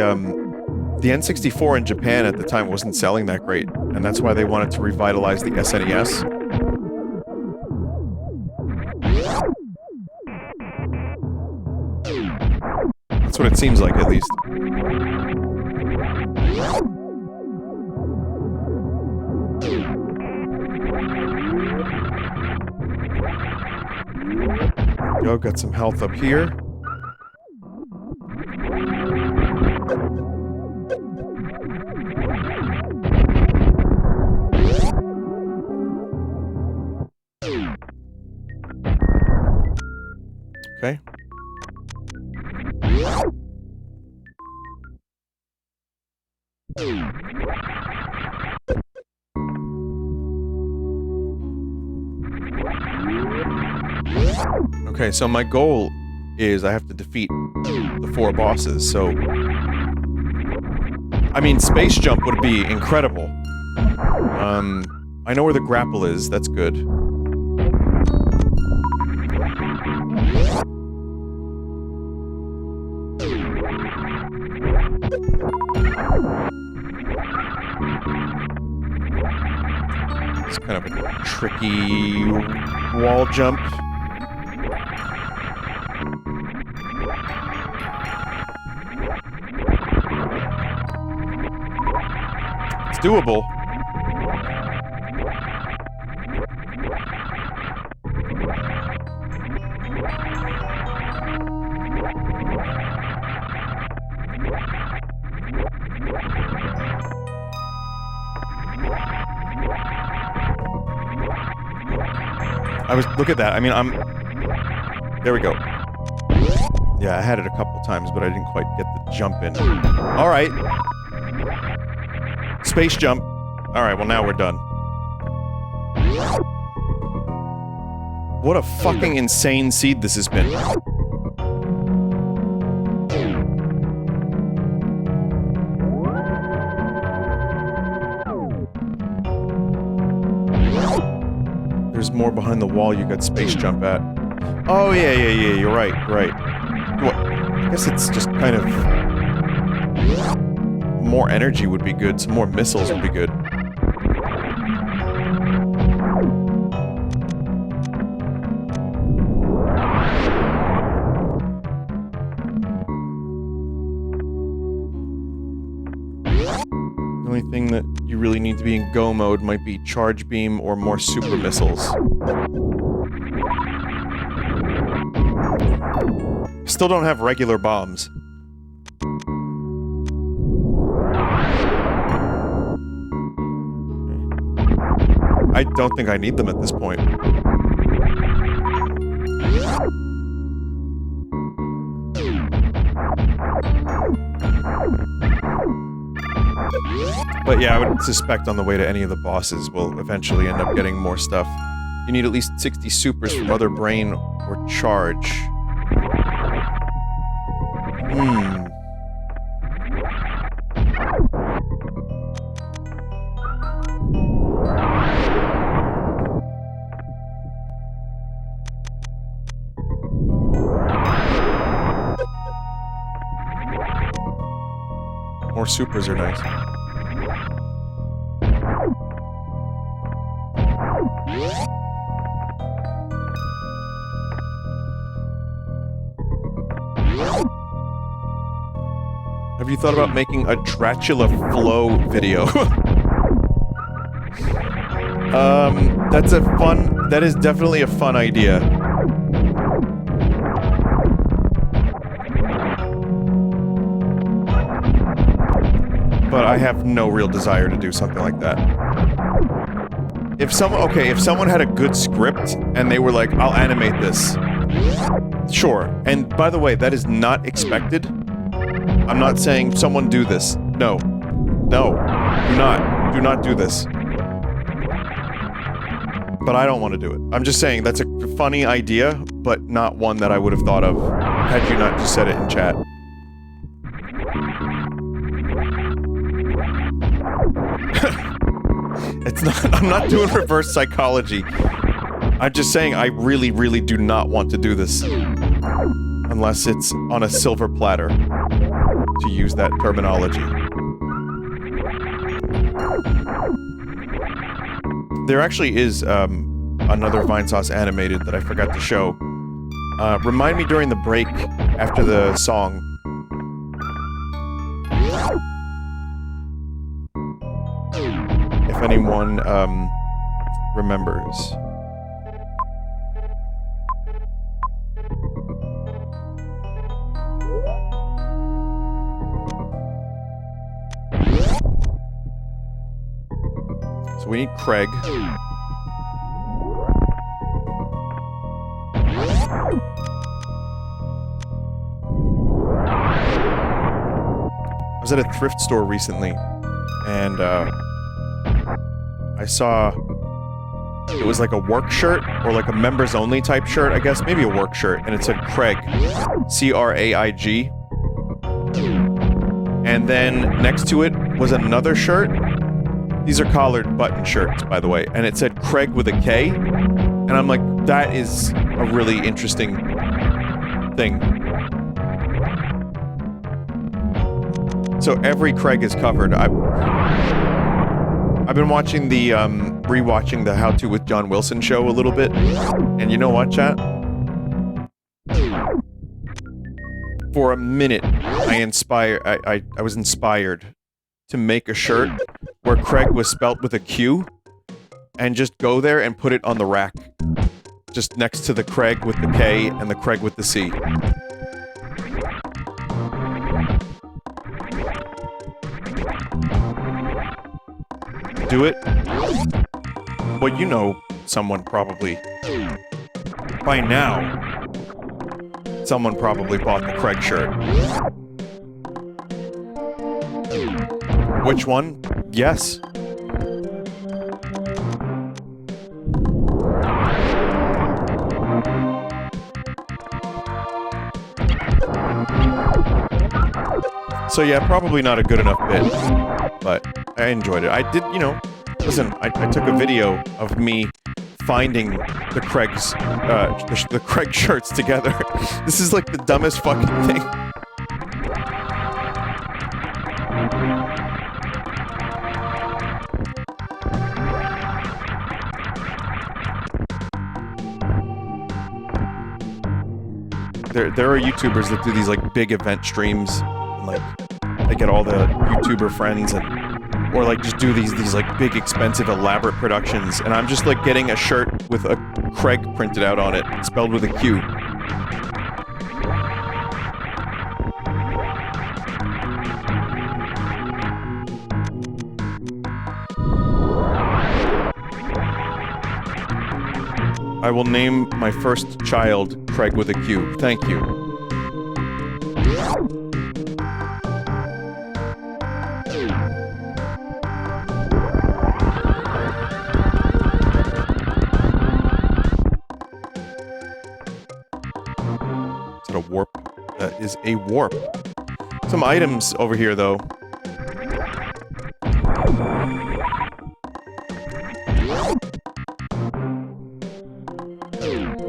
N64 in Japan at the time wasn't selling that great, and that's why they wanted to revitalize the SNES. That's what it seems like, at least. Go, got some health up here. Okay. Okay, so my goal is I have to defeat the 4 bosses, so... I mean, space jump would be incredible. I know where the grapple is, that's good. It's kind of a tricky wall jump. It's doable. Look at that. I mean, there we go. Yeah, I had it a couple times, but I didn't quite get the jump in. Alright. Space jump. Alright, well now we're done. What a fucking insane seed this has been. There's more behind the wall you got space jump at. Oh, yeah, you're right. What? I guess it's just kind of... More energy would be good, some more missiles would be good. The only thing that you really need to be in go mode might be charge beam or more super missiles. still don't have regular bombs. I don't think I need them at this point. But yeah, I would suspect on the way to any of the bosses we'll eventually end up getting more stuff. You need at least 60 supers from other brain or charge. More supers are nice. Have you thought about making a Dracula Flow video? That is definitely a fun idea. But I have no real desire to do something like that. If someone had a good script and they were like, I'll animate this. Sure. And by the way, that is not expected. I'm not saying someone do this. No. No. Do not. Do not do this. But I don't want to do it. I'm just saying that's a funny idea, but not one that I would have thought of had you not just said it in chat. It's not, I'm not doing reverse psychology. I'm just saying I really, really do not want to do this. Unless it's on a silver platter, to use that terminology. There actually is, another Vinesauce animated that I forgot to show. Remind me during the break after the song. If anyone, remembers. So we need Craig. I was at a thrift store recently, and, I saw it was like a work shirt, or like a members-only type shirt, I guess. Maybe a work shirt, and it said Craig. C-R-A-I-G. And then next to it was another shirt. These are collared button shirts, by the way. And it said Craig with a K. And I'm like, that is a really interesting thing. So every Craig is covered. I've been watching the, rewatching the How To with John Wilson show a little bit. And you know what, chat? For a minute, I was inspired to make a shirt where Craig was spelt with a Q, and just go there and put it on the rack. Just next to the Craig with the K and the Craig with the C. Do it? Well, you know someone probably... By now, someone probably bought the Craig shirt. Which one? Yes. So yeah, probably not a good enough bit, but I enjoyed it. I did, you know, listen, I took a video of me finding the Craig's, the Craig shirts together. This is like the dumbest fucking thing. There are YouTubers that do these like big event streams, and like they get all the YouTuber friends and or like just do these like big expensive elaborate productions, and I'm just like getting a shirt with a Craig printed out on it, spelled with a Q. I will name my first child Craig with a Q. Thank you. Is that a warp? That is a warp. Some items over here, though.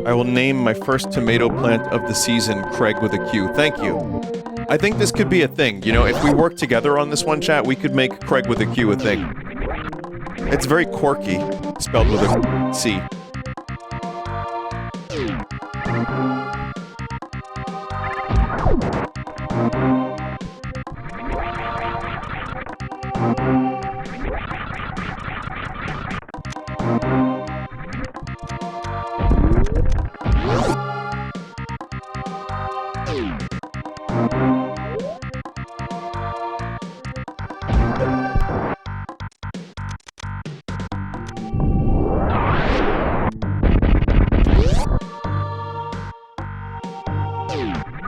I will name my first tomato plant of the season Craig with a Q. Thank you. I think this could be a thing. You know, if we work together on this one, chat, we could make Craig with a Q a thing. It's very quirky, spelled with a C.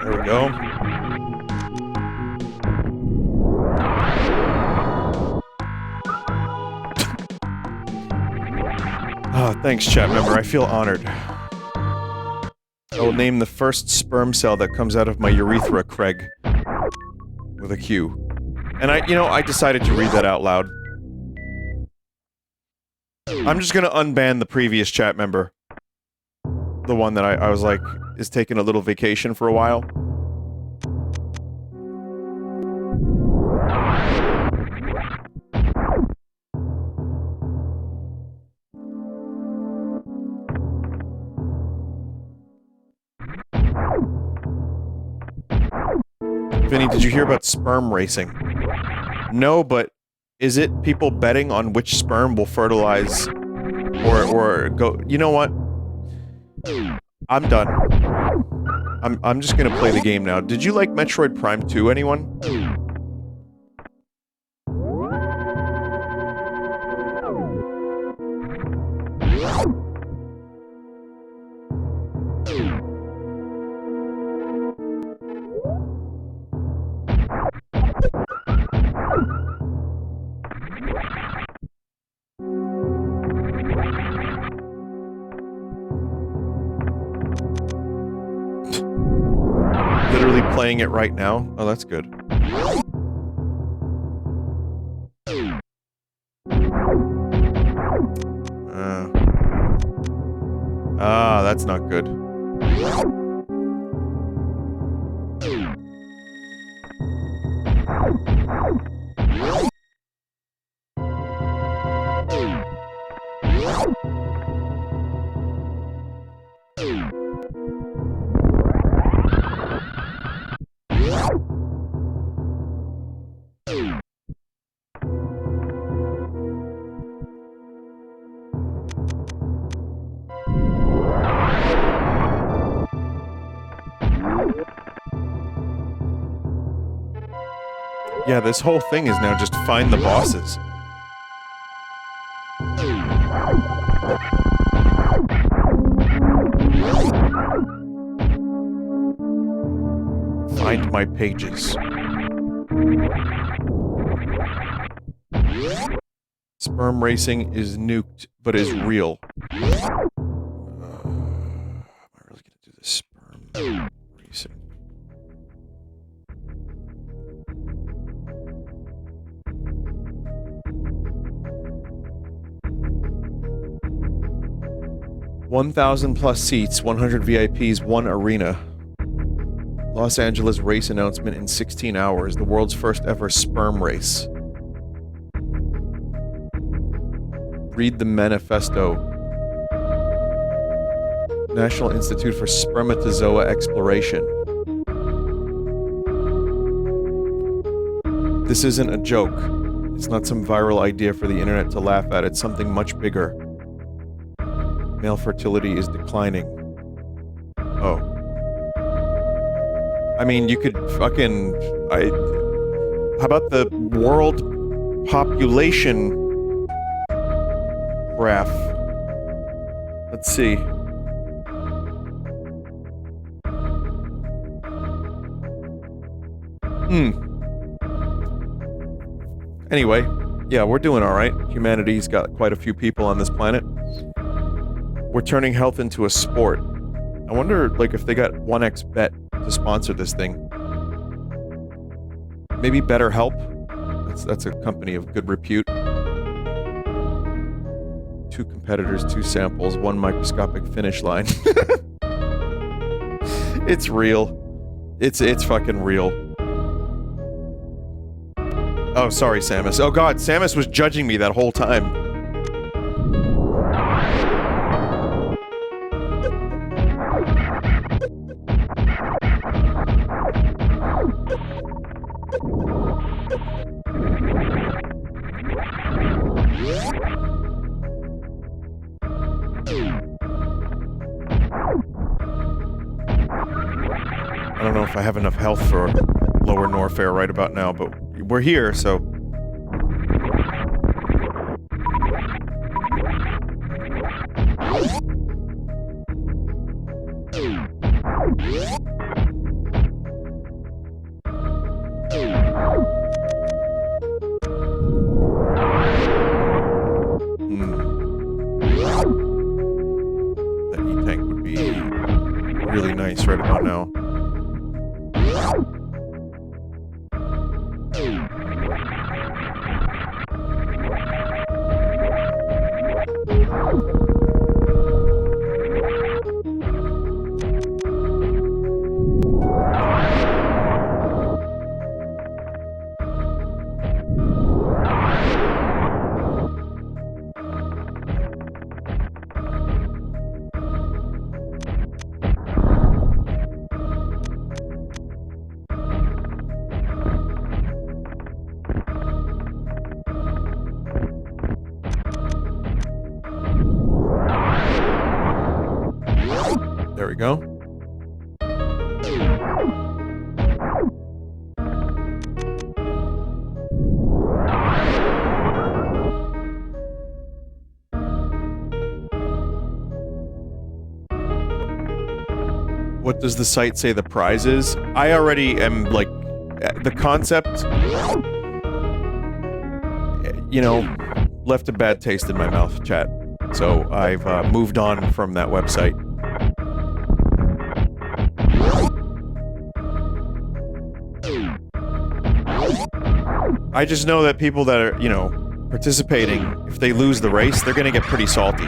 There we go. Oh, thanks, chat member. I feel honored. I will name the first sperm cell that comes out of my urethra Craig. With a Q. And I decided to read that out loud. I'm just gonna unban the previous chat member. The one that I was like, is taking a little vacation for a while. Vinny, did you hear about sperm racing? No, but is it people betting on which sperm will fertilize or go? You know what? I'm done. I'm just gonna play the game now. Did you like Metroid Prime 2, anyone? Literally playing it right now? Oh, that's good. That's not good. Yeah, this whole thing is now just find the bosses. Find my pages. Sperm racing is nuked, but is real. Am I really gonna do this sperm racing? $1,000+ seats, 100 VIPs, 1 arena. Los Angeles race announcement in 16 hours. The world's first ever sperm race. Read the manifesto. National Institute for Spermatozoa Exploration. This isn't a joke. It's not some viral idea for the internet to laugh at. It's something much bigger. Male fertility is declining. Oh. I mean, you could fucking... How about the world population graph? Let's see. Anyway, yeah, we're doing alright. Humanity's got quite a few people on this planet. We're turning health into a sport. I wonder, like, if they got 1xBet to sponsor this thing. Maybe BetterHelp? That's a company of good repute. 2 competitors, 2 samples, 1 microscopic finish line. It's real. It's fucking real. Oh, sorry, Samus. Oh god, Samus was judging me that whole time. I don't know if I have enough health for lower Norfair right about now, but we're here, so... That E-tank would be really nice right about now. There we go. What does the site say the prize is? I already am, like, the concept, you know, left a bad taste in my mouth, chat. So I've moved on from that website. I just know that people that are, you know, participating, if they lose the race, they're gonna get pretty salty.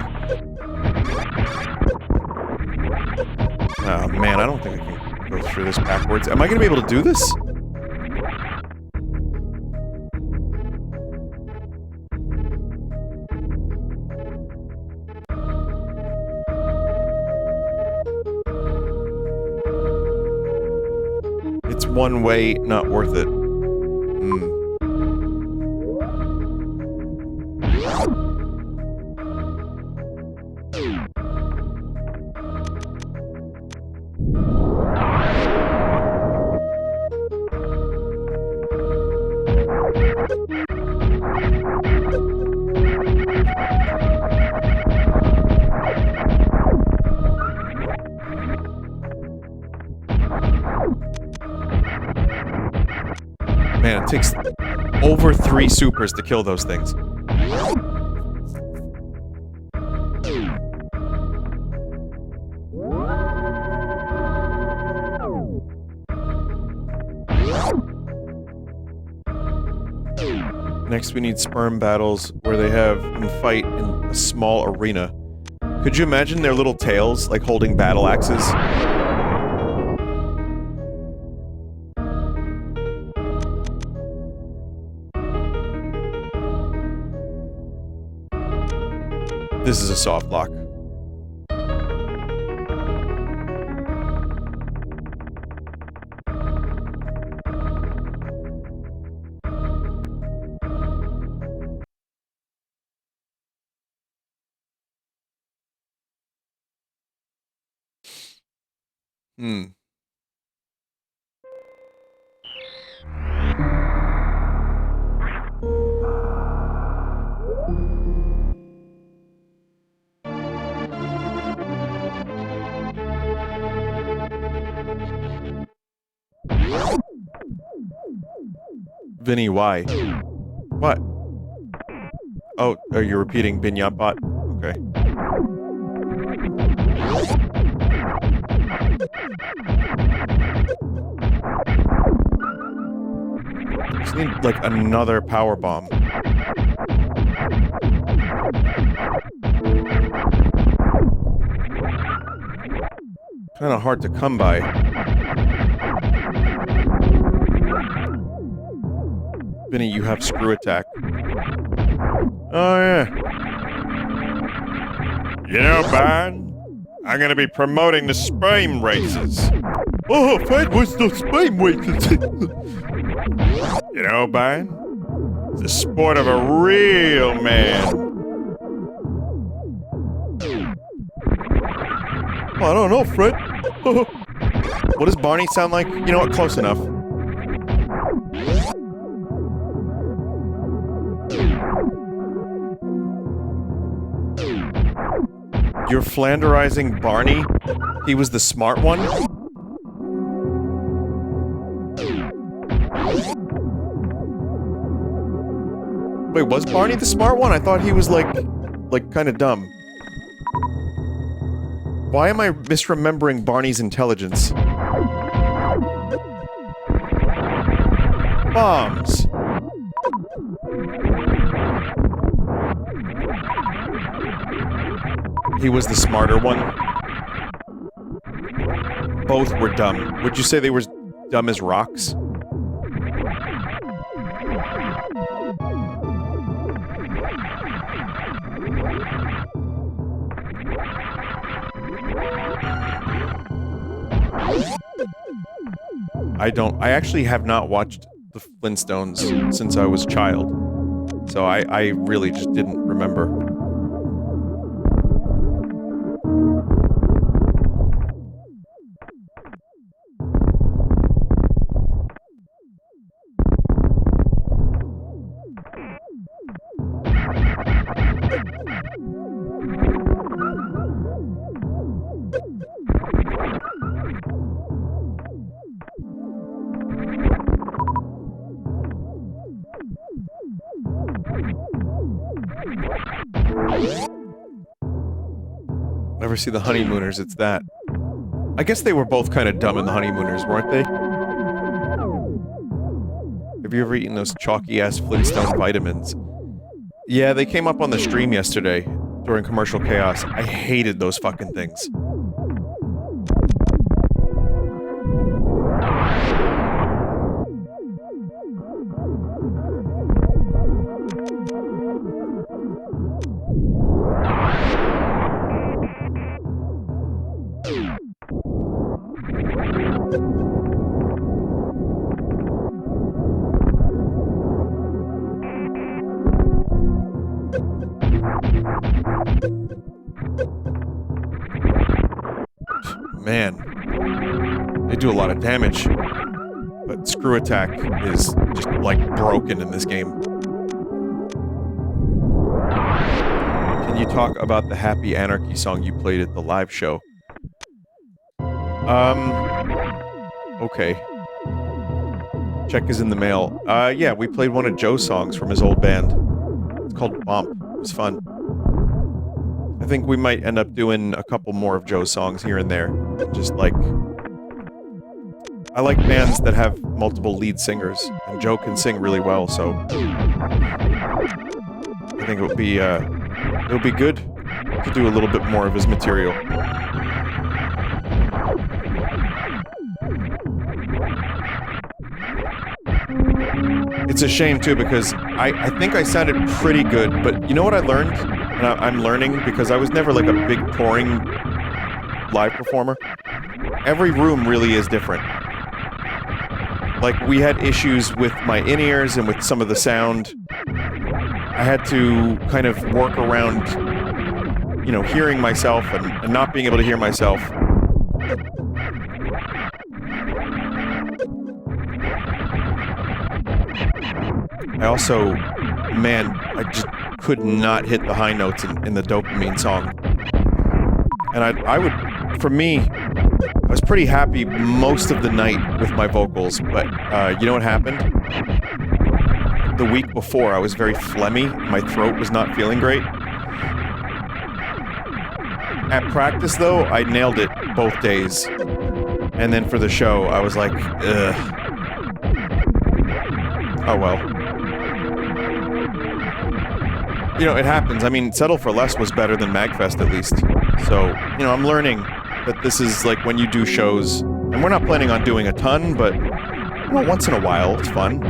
Oh man, I don't think I can go through this backwards. Am I gonna be able to do this? It's one way, not worth it. Man, it takes over 3 supers to kill those things. Next we need sperm battles where they have them fight in a small arena. Could you imagine their little tails, like holding battle axes? This is a soft lock. Vinny, why? What? Oh, you're repeating Binyat Bot? Okay. Just need, like, another power bomb. Kinda hard to come by. Vinny, you have screw attack. Oh, yeah. You know, Barn, I'm gonna be promoting the spame races. Oh, Fred, what's the spame races? You know, Barn, it's the sport of a real man. Oh, I don't know, Fred. What does Barney sound like? You know what? Close enough. You're Flanderizing Barney? He was the smart one? Wait, was Barney the smart one? I thought he was like kind of dumb. Why am I misremembering Barney's intelligence? Bombs. He was the smarter one. Both were dumb. Would you say they were dumb as rocks? I actually have not watched the Flintstones since I was a child. So I really just didn't remember. Never see the Honeymooners, it's that. I guess they were both kind of dumb in the Honeymooners, weren't they? Have you ever eaten those chalky-ass Flintstone vitamins? Yeah, they came up on the stream yesterday, during Commercial Chaos. I hated those fucking things. Man, they do a lot of damage, but screw attack is just, like, broken in this game. Can you talk about the Happy Anarchy song you played at the live show? Okay. Check is in the mail. Yeah, we played one of Joe's songs from his old band. It's called Bump. It was fun. I think we might end up doing a couple more of Joe's songs here and there. Just like... I like bands that have multiple lead singers, and Joe can sing really well, so... I think it'll be good to do a little bit more of his material. It's a shame, too, because I think I sounded pretty good, but you know what I learned? And I'm learning, because I was never, like, a big touring live performer. Every room really is different. Like, we had issues with my in-ears and with some of the sound. I had to kind of work around, you know, hearing myself and not being able to hear myself. I also, man, I just could not hit the high notes in the Dopamine song. And I would, for me, I was pretty happy most of the night with my vocals, but you know what happened? the week before, I was very phlegmy. My throat was not feeling great. At practice, though, I nailed it both days. And then for the show, I was like, ugh. Oh well. You know, it happens. I mean, Settle for Less was better than MagFest, at least. So, you know, I'm learning that this is like when you do shows, and we're not planning on doing a ton, but, you know, once in a while, it's fun.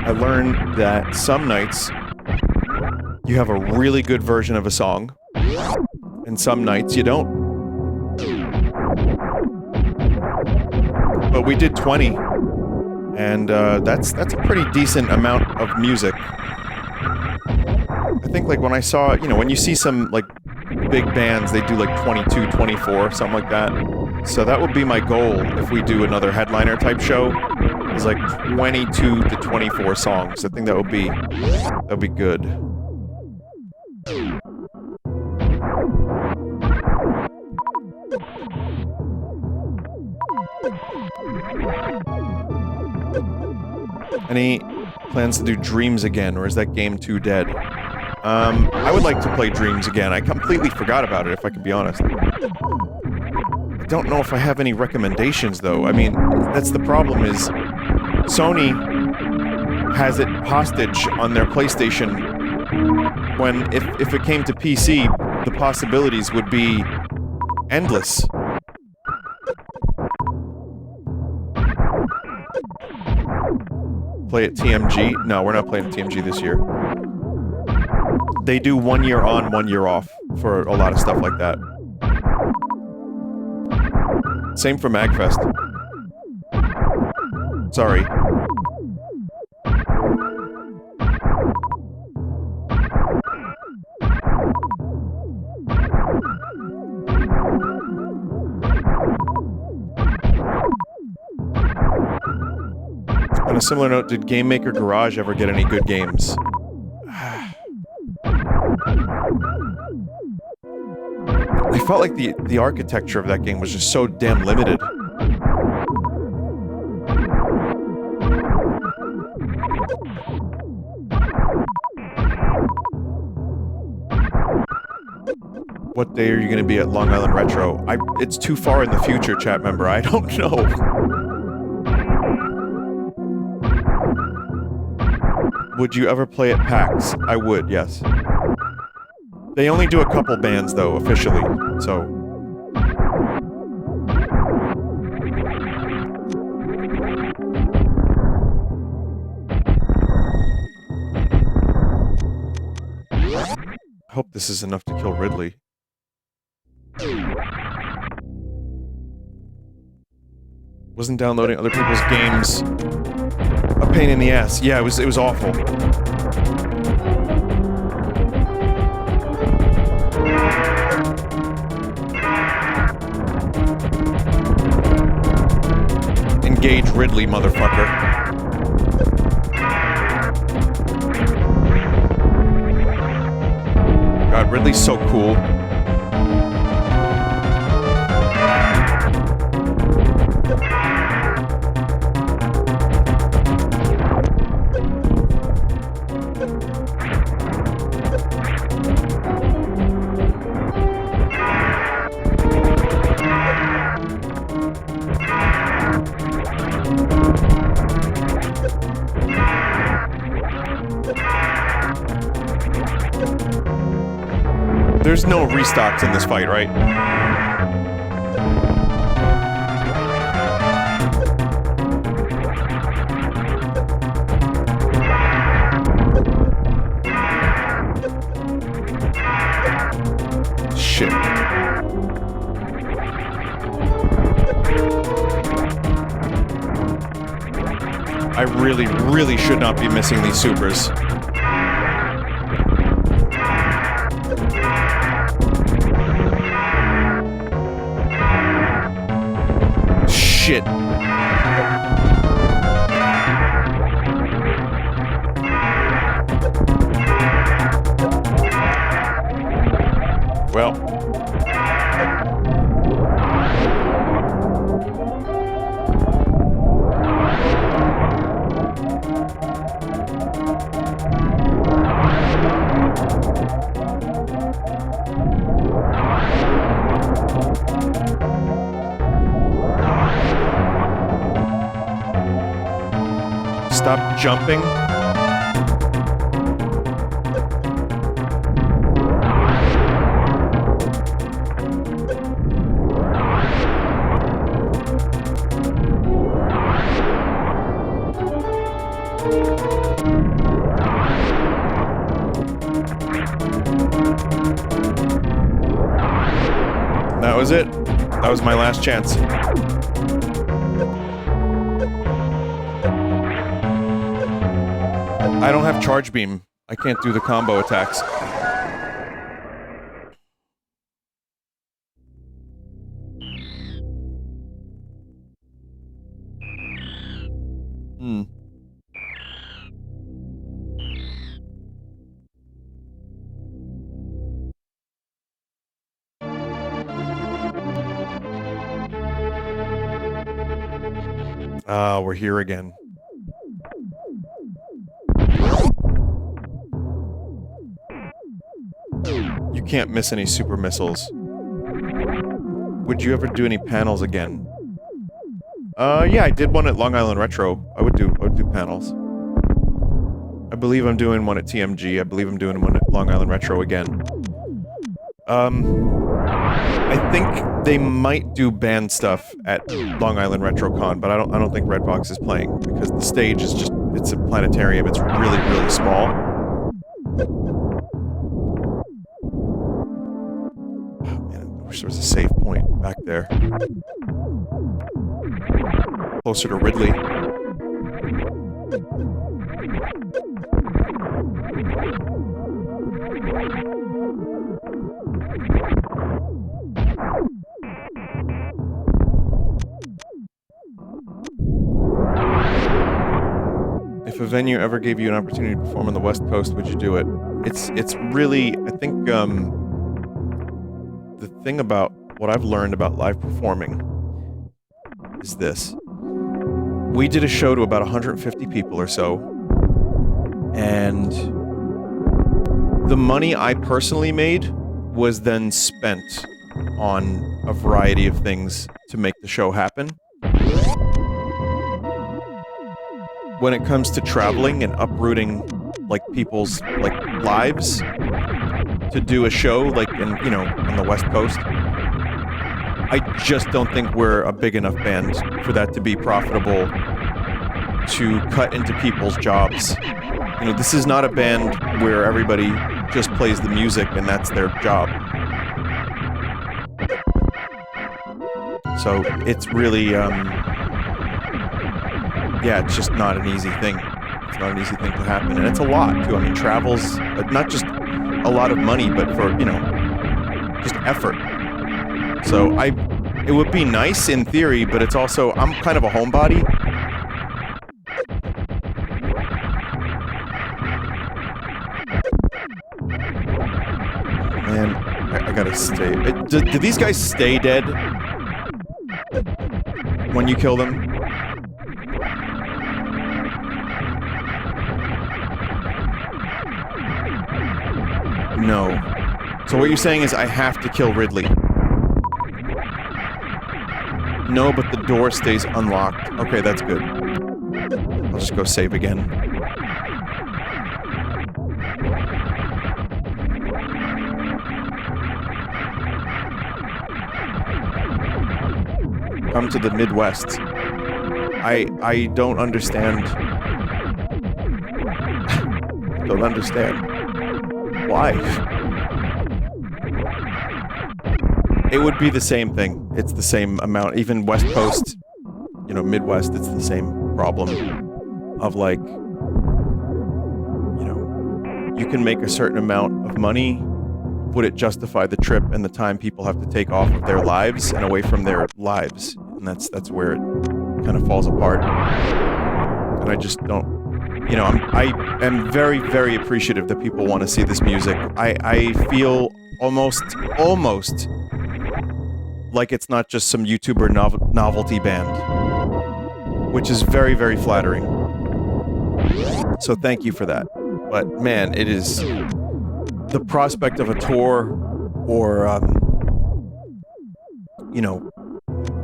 I learned that some nights you have a really good version of a song, and some nights you don't. But we did 20, and that's a pretty decent amount of music. I think, like, when I saw, you know, when you see some, like, big bands, they do, like, 22, 24, something like that. So that would be my goal if we do another headliner-type show, is, like, 22 to 24 songs. I think that would be good. Any plans to do Dreams again, or is that game too dead? I would like to play Dreams again. I completely forgot about it, if I can be honest. I don't know if I have any recommendations, though. I mean, that's the problem is, Sony has it hostage on their PlayStation when, if it came to PC, the possibilities would be endless. Play at TMG? No, we're not playing at TMG this year. They do 1 year on, 1 year off for a lot of stuff like that. Same for MagFest. Sorry. On a similar note, did Game Maker Garage ever get any good games? I felt like the architecture of that game was just so damn limited. What day are you going to be at Long Island Retro? It's too far in the future, chat member. I don't know. Would you ever play at PAX? I would, yes. They only do a couple bands, though, officially, so... I hope this is enough to kill Ridley. Wasn't downloading other people's games a pain in the ass. Yeah, it was awful. Engage Ridley, motherfucker. God, Ridley's so cool. There's no restocks in this fight, right? Shit. I really, really should not be missing these supers. Shit. Well. Stop jumping. That was it. That was my last chance. I don't have charge beam. I can't do the combo attacks. We're here again. You can't miss any super missiles. Would you ever do any panels again? Yeah, I did one at Long Island Retro. I would do panels. I believe I'm doing one at TMG. I believe I'm doing one at Long Island Retro again. I think they might do band stuff at Long Island RetroCon, but I don't think Redbox is playing because the stage is just, it's a planetarium. It's really, really small. Oh, man, I wish there was a save point back there. Closer to Ridley. If a venue ever gave you an opportunity to perform on the West Coast, would you do it? It's really, I think, the thing about what I've learned about live performing is this. We did a show to about 150 people or so, and the money I personally made was then spent on a variety of things to make the show happen. When it comes to traveling and uprooting, like, people's, like, lives to do a show, like, in, you know, on the West Coast, I just don't think we're a big enough band for that to be profitable to cut into people's jobs. You know, this is not a band where everybody just plays the music and that's their job. So, it's really, yeah, it's just not an easy thing. It's not an easy thing to happen, and it's a lot, too. I mean, travel's not just a lot of money, but for, you know, just effort. So, it would be nice in theory, but it's also, I'm kind of a homebody. Man, I gotta stay. Do these guys stay dead when you kill them? No. So what you're saying is I have to kill Ridley. No, but the door stays unlocked. Okay, that's good. I'll just go save again. Come to the Midwest. I don't understand. Don't understand. Why? It would be the same thing. It's the same amount. Even West Coast, you know, Midwest, it's the same problem of, like, you know, you can make a certain amount of money. Would it justify the trip and the time people have to take off of their lives and away from their lives? And that's where it kind of falls apart. And I just don't. You know, I am very, very appreciative that people want to see this music. I feel almost like it's not just some YouTuber novelty band, which is very, very flattering. So thank you for that. But man, it is the prospect of a tour or, you know,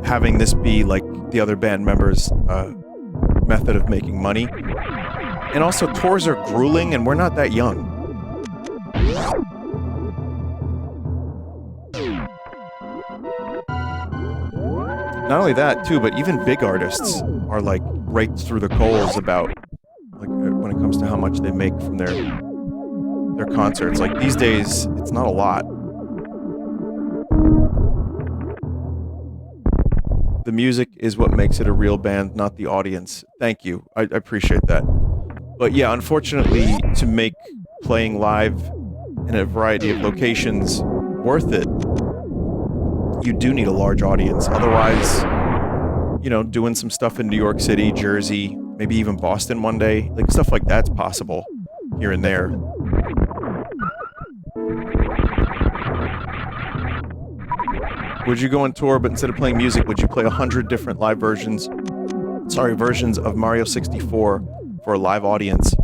having this be like the other band members, method of making money. And also, tours are grueling, and we're not that young. Not only that, too, but even big artists are, like, raked through the coals about, like, when it comes to how much they make from their concerts. Like, these days, it's not a lot. The music is what makes it a real band, not the audience. Thank you. I appreciate that. But yeah, unfortunately, to make playing live in a variety of locations worth it, you do need a large audience. Otherwise, you know, doing some stuff in New York City, Jersey, maybe even Boston one day, like, stuff like that's possible here and there. Would you go on tour, but instead of playing music, would you play 100 different live versions of Mario 64 for a live audience?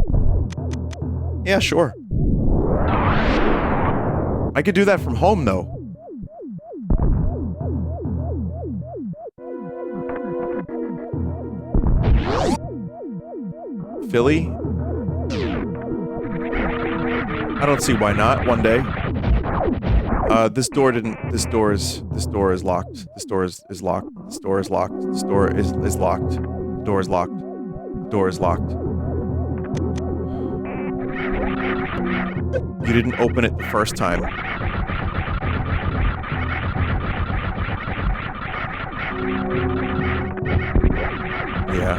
Yeah, sure. I could do that from home, though. Philly? I don't see why not, one day. This door is locked. This door is locked. This door is locked. This door is locked. This door is locked. The door is locked. The door is locked. You didn't open it the first time. Yeah.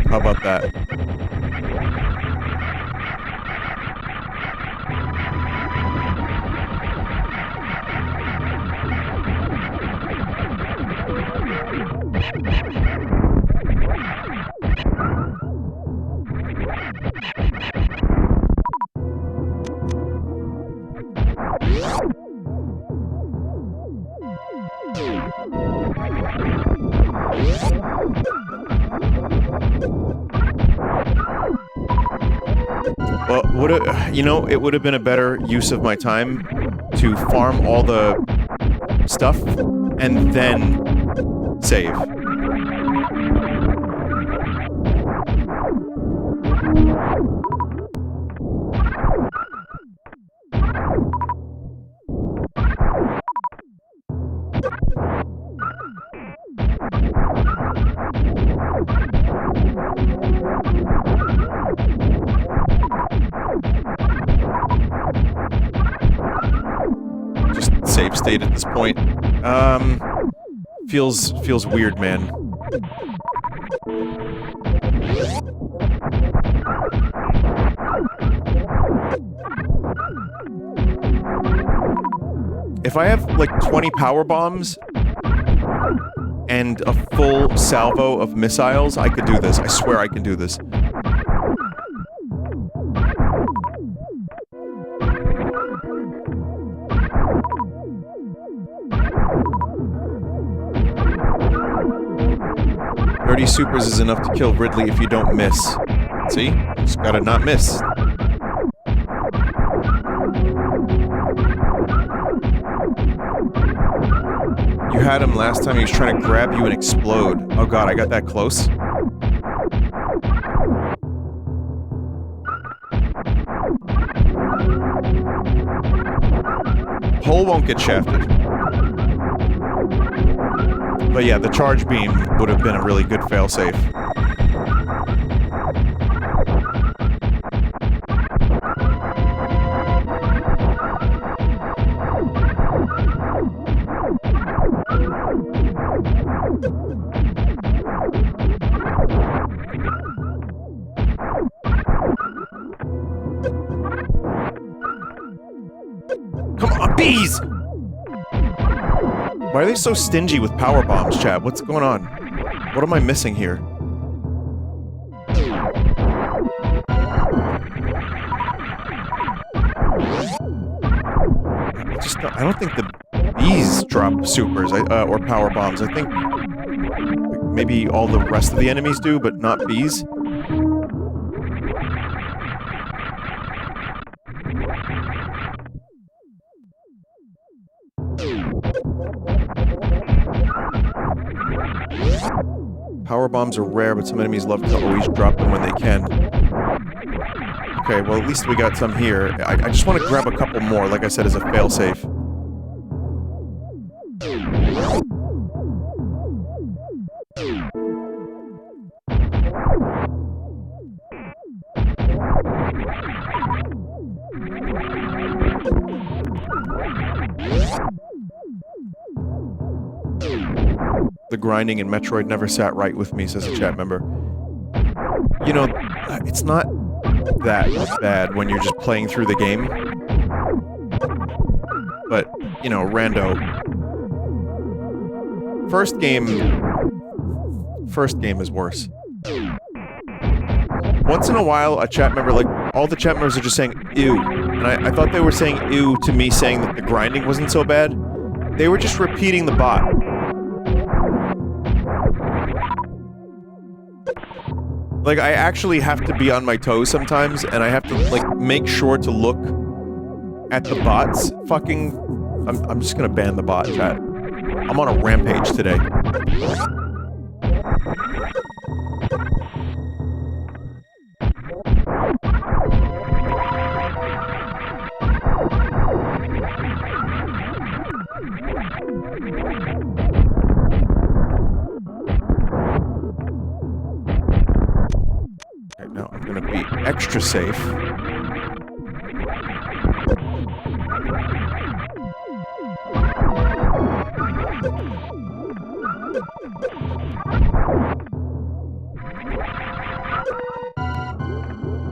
How about that? Well, you know, it would have been a better use of my time to farm all the stuff and then save. Save state at this point. Feels weird, man. If I have like 20 power bombs and a full salvo of missiles, I could do this. I swear I can do this. Supers is enough to kill Ridley if you don't miss. See? Just gotta not miss. You had him last time, he was trying to grab you and explode. Oh god, I got that close. Hole won't get shafted. But yeah, the charge beam would have been a really good failsafe. Come on, bees! Why are they so stingy with power bombs, chat? What's going on? What am I missing here? I don't think the bees drop supers or power bombs. I think maybe all the rest of the enemies do, but not bees. Power bombs are rare, but some enemies love to always drop them when they can. Okay, well at least we got some here. I just want to grab a couple more, like I said, as a failsafe. The grinding in Metroid never sat right with me, says a chat member. You know, it's not that bad when you're just playing through the game. But, you know, rando. First game is worse. Once in a while, a chat member, like, all the chat members are just saying, ew. And I thought they were saying ew to me saying that the grinding wasn't so bad. They were just repeating the bot. Like, I actually have to be on my toes sometimes, and I have to, like, make sure to look at the bots. Fucking... I'm just gonna ban the bot, chat. I'm on a rampage today. Okay, now I'm gonna be extra safe.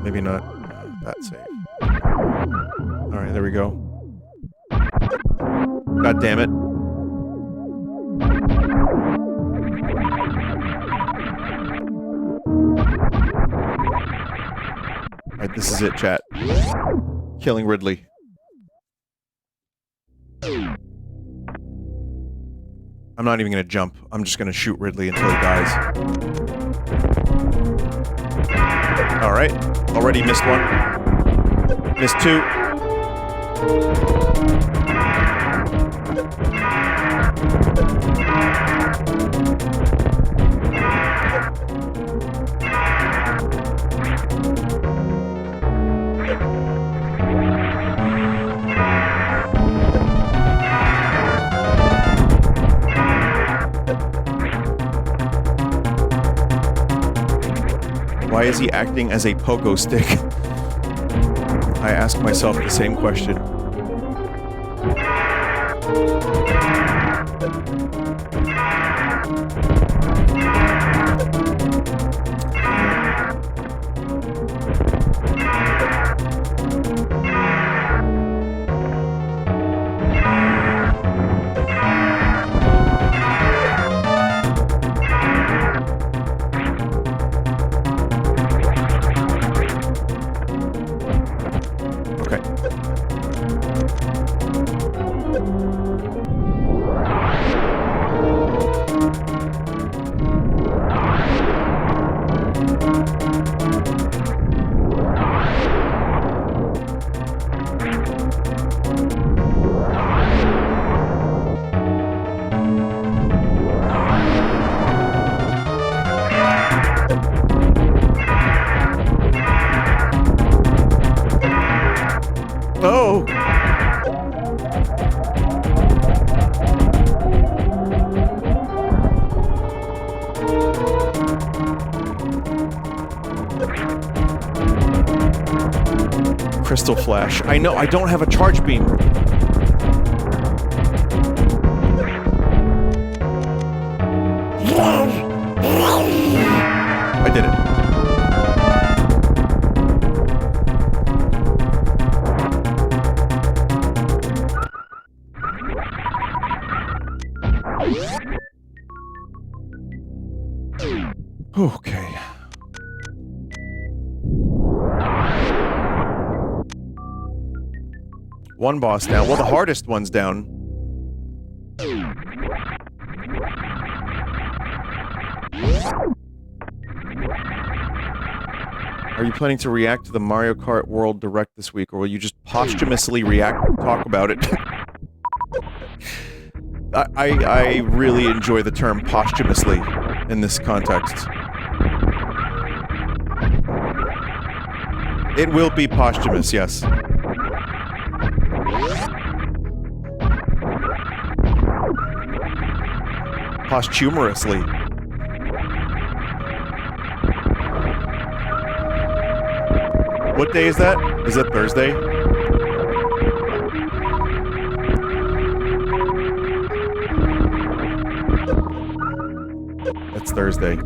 Maybe not that safe. Alright, there we go. God damn it. Alright, this is it, chat. Killing Ridley. I'm not even gonna jump. I'm just gonna shoot Ridley until he dies. Alright. Already missed one. Missed two. Why is he acting as a pogo stick? I ask myself the same question. Oh! Crystal Flash. I know, I don't have a charge beam. I did it. Okay. One boss down. Well, the hardest one's down. Are you planning to react to the Mario Kart World Direct this week, or will you just posthumously talk about it? I really enjoy the term posthumously in this context. It will be posthumous, yes. Posthumously. What day is that? Is it Thursday? It's Thursday.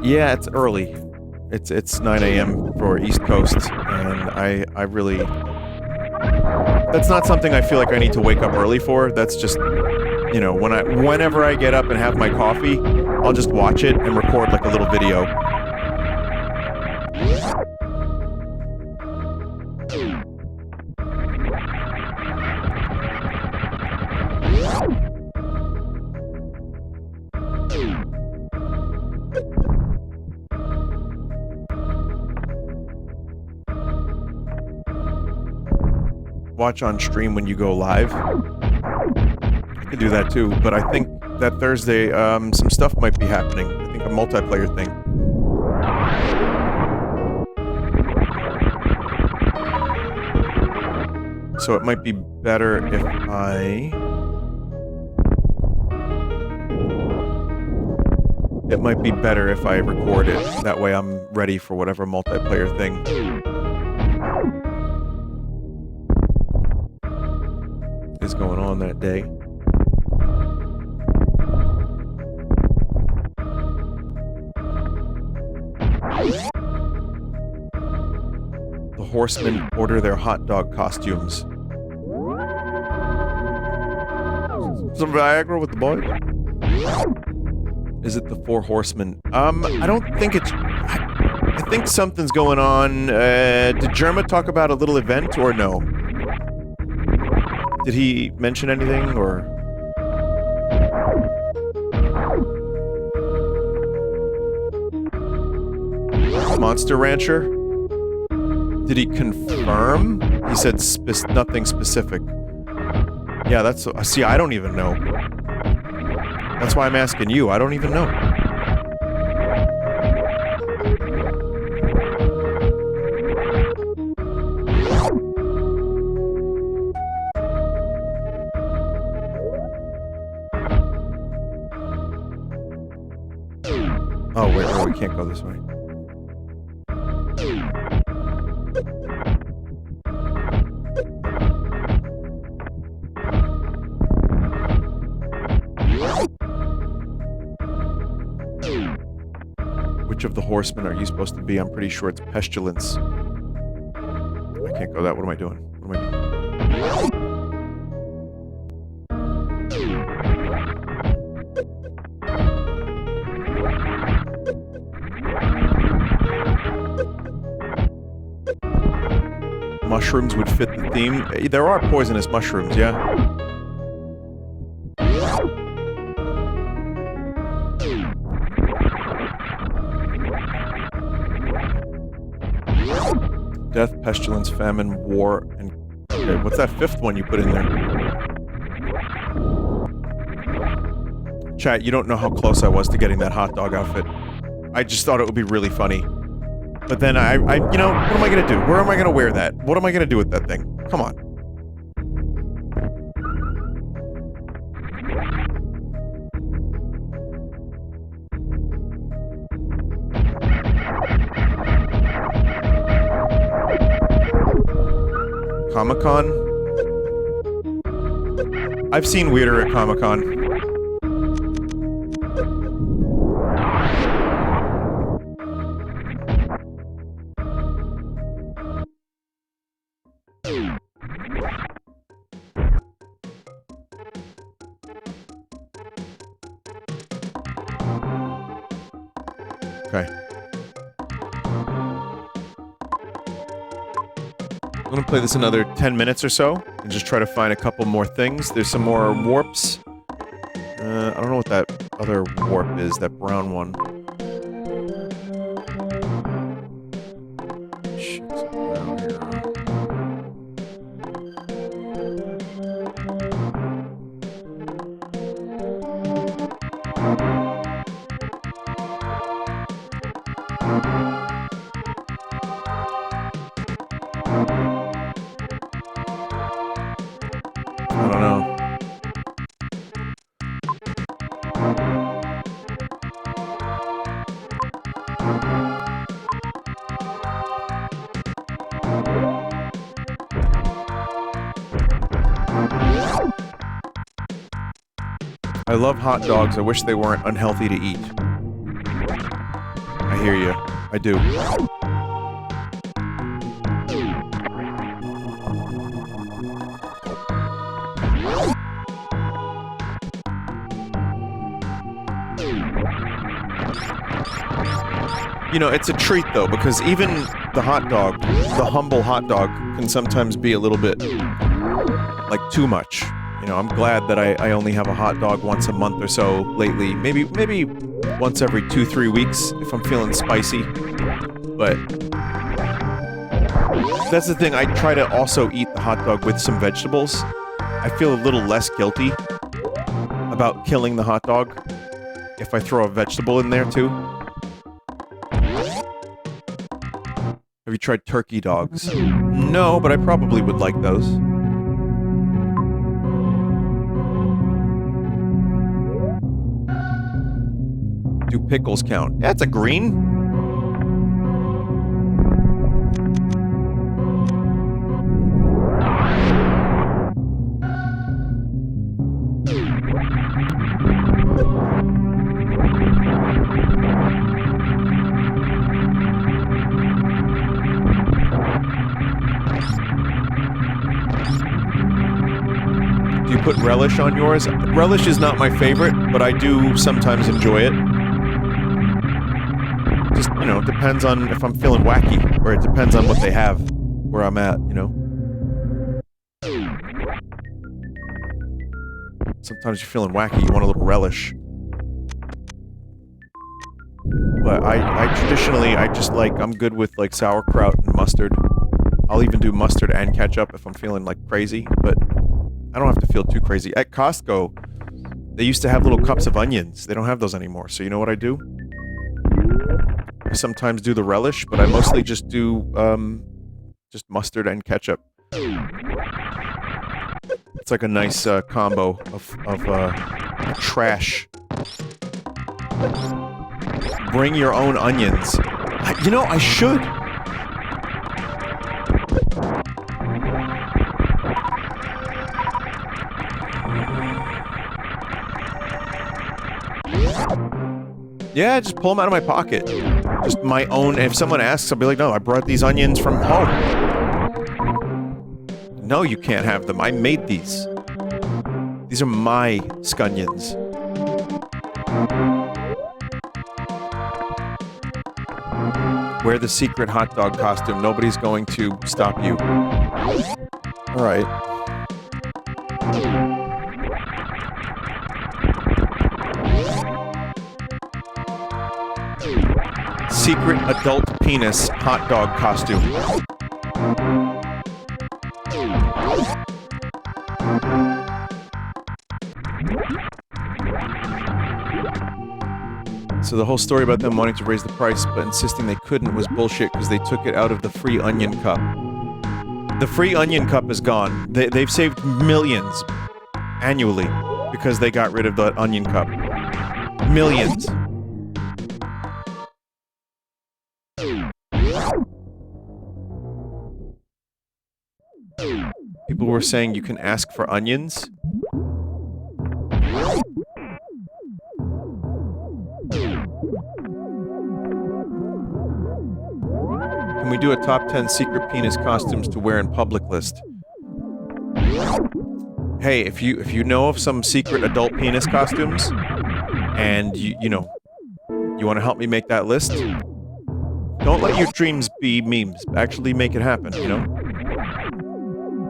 Yeah, it's early. It's 9 a.m. for East Coast, and I really... That's not something I feel like I need to wake up early for. That's just, you know, whenever I get up and have my coffee, I'll just watch it and record like a little video. Watch on stream when you go live. I could do that too, but I think that Thursday, some stuff might be happening. I think a multiplayer thing. So it might be better if I... It might be better if I record it. That way I'm ready for whatever multiplayer thing is going on that day. The horsemen order their hot dog costumes. Some Viagra with the boy? Is it the Four Horsemen? I don't think it's... I think something's going on. Did Jerma talk about a little event or no? Did he mention anything, or...? Monster Rancher? Did he confirm? He said nothing specific. Yeah, that's... See, I don't even know. That's why I'm asking you. I don't even know. Oh, wait, we can't go this way. Which of the horsemen are you supposed to be? I'm pretty sure it's Pestilence. I can't go that. What am I doing? What am I doing? Mushrooms would fit the theme. There are poisonous mushrooms, yeah. Death, pestilence, famine, war, and... Okay, what's that fifth one you put in there? Chat, you don't know how close I was to getting that hot dog outfit. I just thought it would be really funny. But then you know, what am I gonna do? Where am I gonna wear that? What am I gonna do with that thing? Come on. Comic-Con? I've seen weirder at Comic-Con. Okay. I'm gonna play this another 10 minutes or so, and just try to find a couple more things. There's some more warps. I don't know what that other warp is, that brown one. Shit, around here. don't know. I love hot dogs. I wish they weren't unhealthy to eat. I hear you. I do. You know, it's a treat, though, because even the hot dog, the humble hot dog, can sometimes be a little bit, like, too much. You know, I'm glad that I only have a hot dog once a month or so lately. Maybe once every 2-3 weeks if I'm feeling spicy. But that's the thing, I try to also eat the hot dog with some vegetables. I feel a little less guilty about killing the hot dog if I throw a vegetable in there, too. Have you tried turkey dogs? No, but I probably would like those. Do pickles count? That's a green. Do you put relish on yours? Relish is not my favorite, but I do sometimes enjoy it. Just, you know, it depends on if I'm feeling wacky, or it depends on what they have, where I'm at, you know? Sometimes you're feeling wacky, you want a little relish. But I traditionally, I'm good with, like, sauerkraut and mustard. I'll even do mustard and ketchup if I'm feeling, like, crazy, but I don't have to feel too crazy. At Costco, they used to have little cups of onions. They don't have those anymore, so you know what I do? I sometimes do the relish, but I mostly just do, just mustard and ketchup. It's like a nice, combo of trash. Bring your own onions. You know, I should. Yeah, just pull them out of my pocket. Just my own. If someone asks, I'll be like, no, I brought these onions from home. No, you can't have them. I made these. These are my scunions. Wear the secret hot dog costume. Nobody's going to stop you. Alright. Secret adult penis hot dog costume. So the whole story about them wanting to raise the price but insisting they couldn't was bullshit because they took it out of the free onion cup. The free onion cup is gone. They've saved millions annually because they got rid of the onion cup. Millions. People were saying you can ask for onions. Can we do a top 10 secret penis costumes to wear in public list? Hey, if you know of some secret adult penis costumes, and you know, you want to help me make that list, don't let your dreams be memes. Actually make it happen, you know?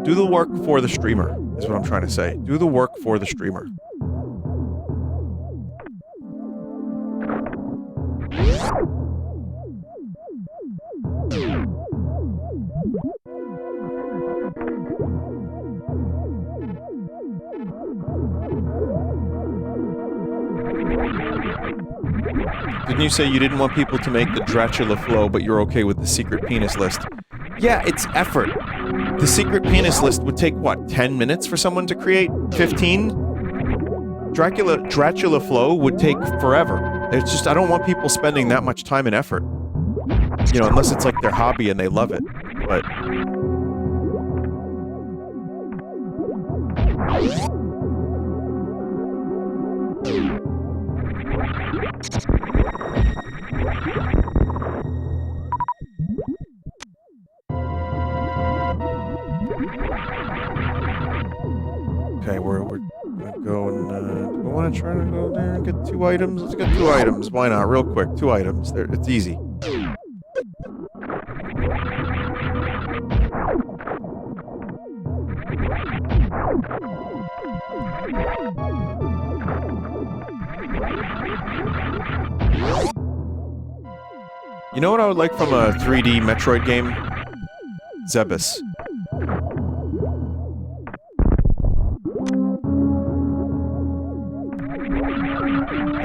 Do the work for the streamer, is what I'm trying to say. Do the work for the streamer. Didn't you say you didn't want people to make the Dracula flow, but you're okay with the secret penis list? Yeah, it's effort. The secret penis list would take, what, 10 minutes for someone to create? 15? Dratula Flow would take forever. It's just, I don't want people spending that much time and effort. You know, unless it's like their hobby and they love it. But... Okay, we're going, do we want to try to go there and get 2 items? Let's get 2 items. Why not? Real quick, 2 items. There, it's easy. You know what I would like from a 3D Metroid game? Zebus.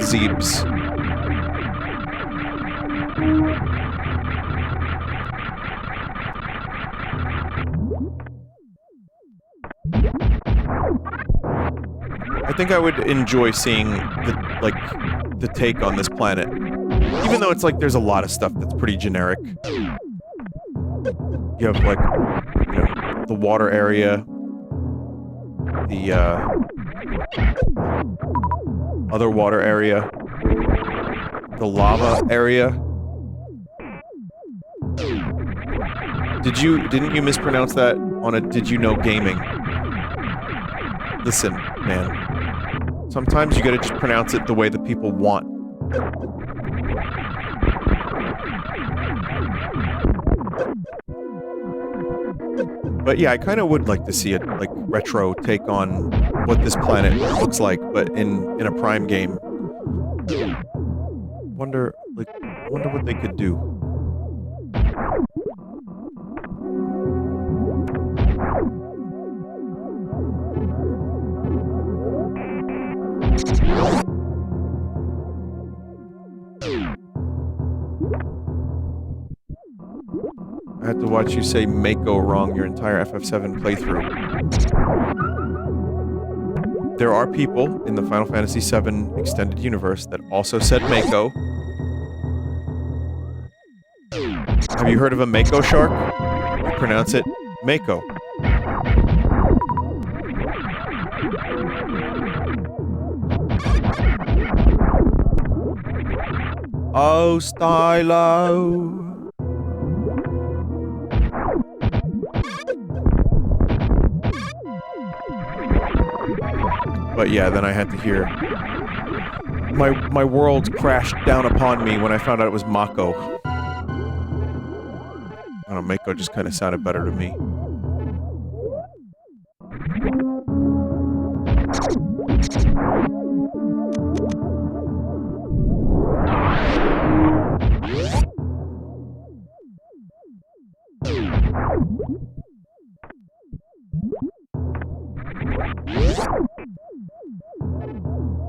Zeebs. I think I would enjoy seeing the take on this planet. Even though it's like there's a lot of stuff that's pretty generic. You have like, you know, the water area, the other water area, the lava area. Didn't you mispronounce that on a Did You Know Gaming? Listen, man. Sometimes you gotta just pronounce it the way that people want. But yeah, I kind of would like to see a like retro take on what this planet looks like, but in a Prime game. Wonder what they could do. I had to watch you say Mako wrong your entire FF7 playthrough. There are people in the Final Fantasy VII Extended Universe that also said Mako. Have you heard of a Mako shark? You pronounce it Mako. Oh, Stylo. But yeah, then I had to hear my world crashed down upon me when I found out it was Mako. I don't know, Mako just kind of sounded better to me.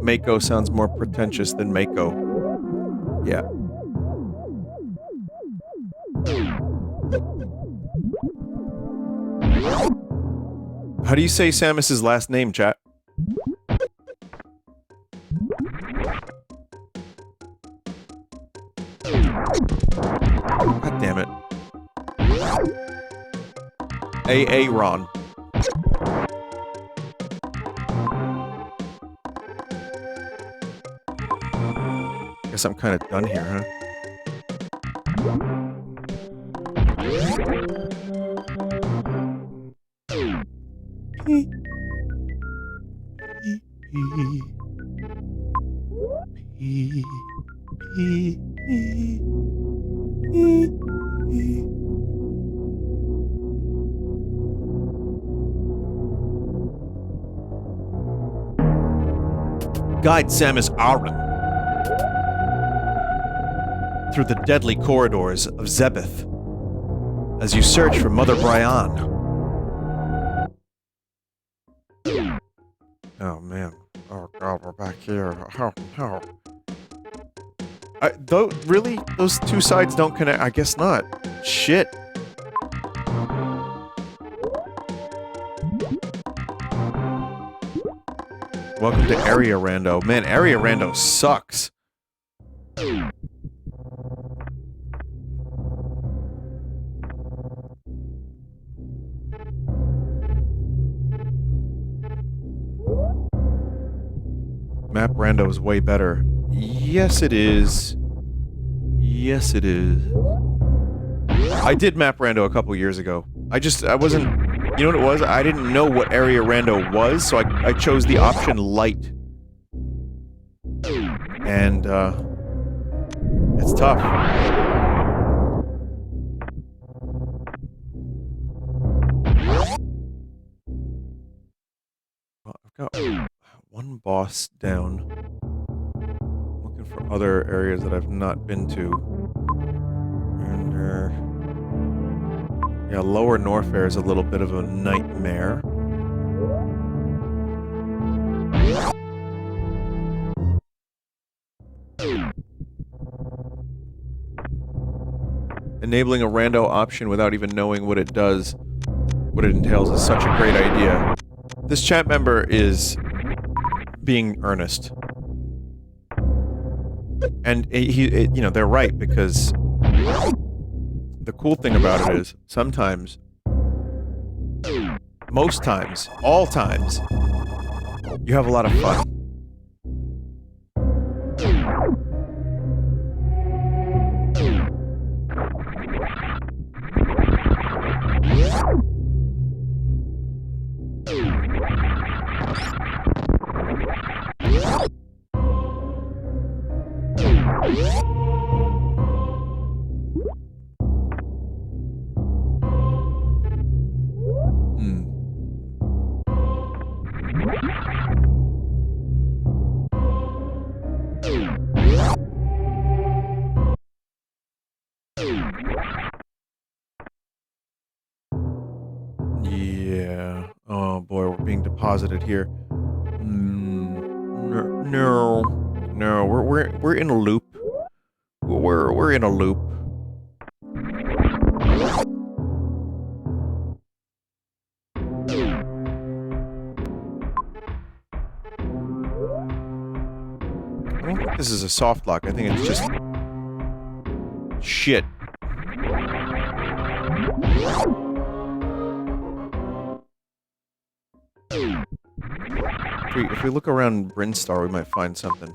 Mako sounds more pretentious than Mako. Yeah. How do you say Samus's last name, chat? God damn it. Aaron. Guess I'm kind of done here, huh? Guide Samus Aran through the deadly corridors of Zebeth as you search for Mother Bryan. Oh man. Oh god, we're back here. Oh. Really? Those two sides don't connect? I guess not. Shit. Welcome to Area Rando. Man, Area Rando sucks. Map Rando is way better. Yes, it is. Yes, it is. I did Map Rando a couple years ago. I wasn't... You know what it was? I didn't know what Area Rando was, so I chose the option Light. And, it's tough. Well, I've got one boss down. Looking for other areas that I've not been to. And, yeah, Lower Norfair is a little bit of a nightmare. Enabling a rando option without even knowing what it does, what it entails, is such a great idea. This chat member is being earnest. And you know, they're right, because the cool thing about it is, sometimes, most times, all times, you have a lot of fun. Yeah. Oh boy, we're being deposited here. No, we're in a loop. We're in a loop. I don't think this is a soft lock. I think it's just shit. If we look around Brinstar, we might find something.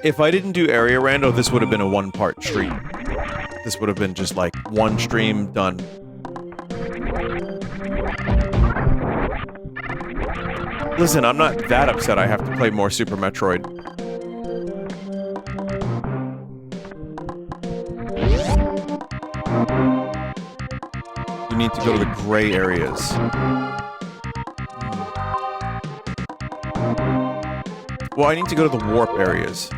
If I didn't do Area Rando, this would have been a one-part stream. This would have been just like one stream, done. Listen, I'm not that upset I have to play more Super Metroid. We need to go to the gray areas. Well, I need to go to the warp areas.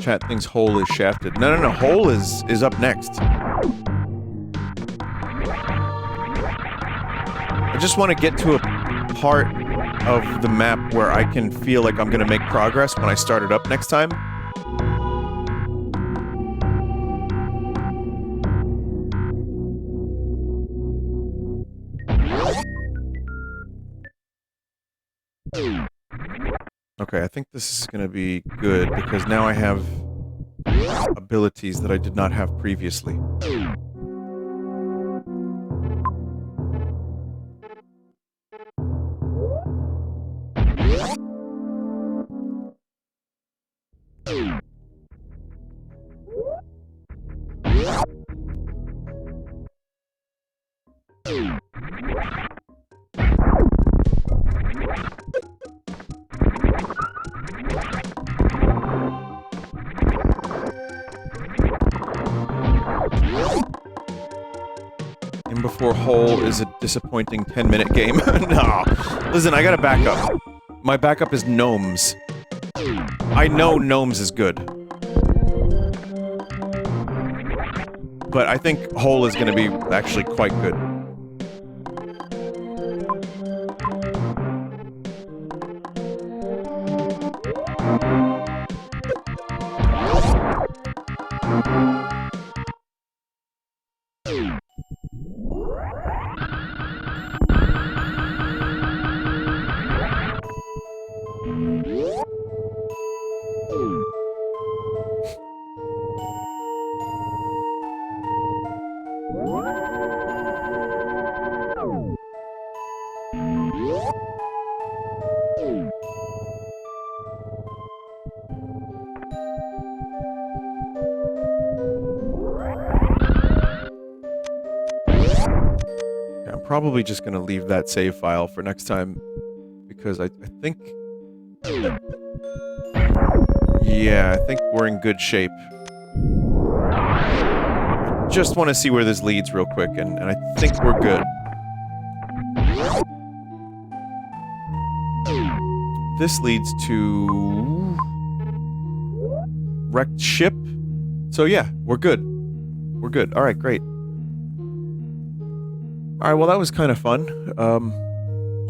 Chat thinks Hole is shafted. No, Hole is up next. I just want to get to a part of the map where I can feel like I'm gonna make progress when I start it up next time. Okay, I think this is gonna be good, because now I have abilities that I did not have previously. In Before Hole is a disappointing 10-minute game. No. Listen, I got a backup. My backup is gnomes. I know Gnomes is good. But I think Hole is going to be actually quite good. I'm probably just going to leave that save file for next time, because I think... Yeah, I think we're in good shape. Just want to see where this leads real quick, and I think we're good. This leads to... wrecked ship? So yeah, we're good. We're good. Alright, great. Alright, well that was kind of fun.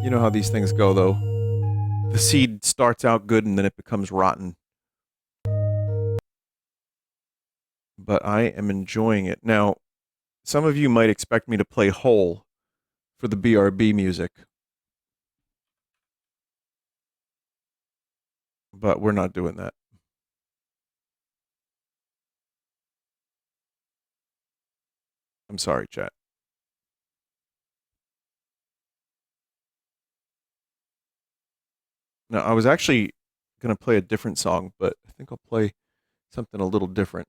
You know how these things go, though. The seed starts out good and then it becomes rotten. But I am enjoying it. Now, some of you might expect me to play Hole for the BRB music. But we're not doing that. I'm sorry, chat. Now, I was actually going to play a different song, but I think I'll play something a little different.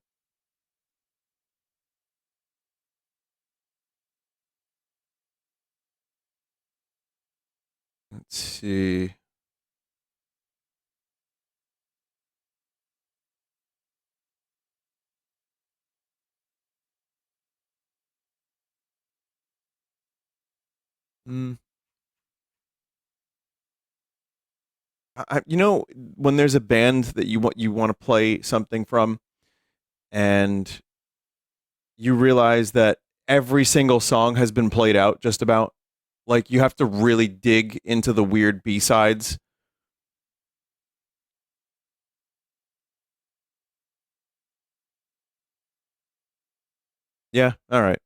Let's see. You know, when there's a band that you want to play something from, and you realize that every single song has been played out just about. Like, you have to really dig into the weird B-sides. Yeah, alright.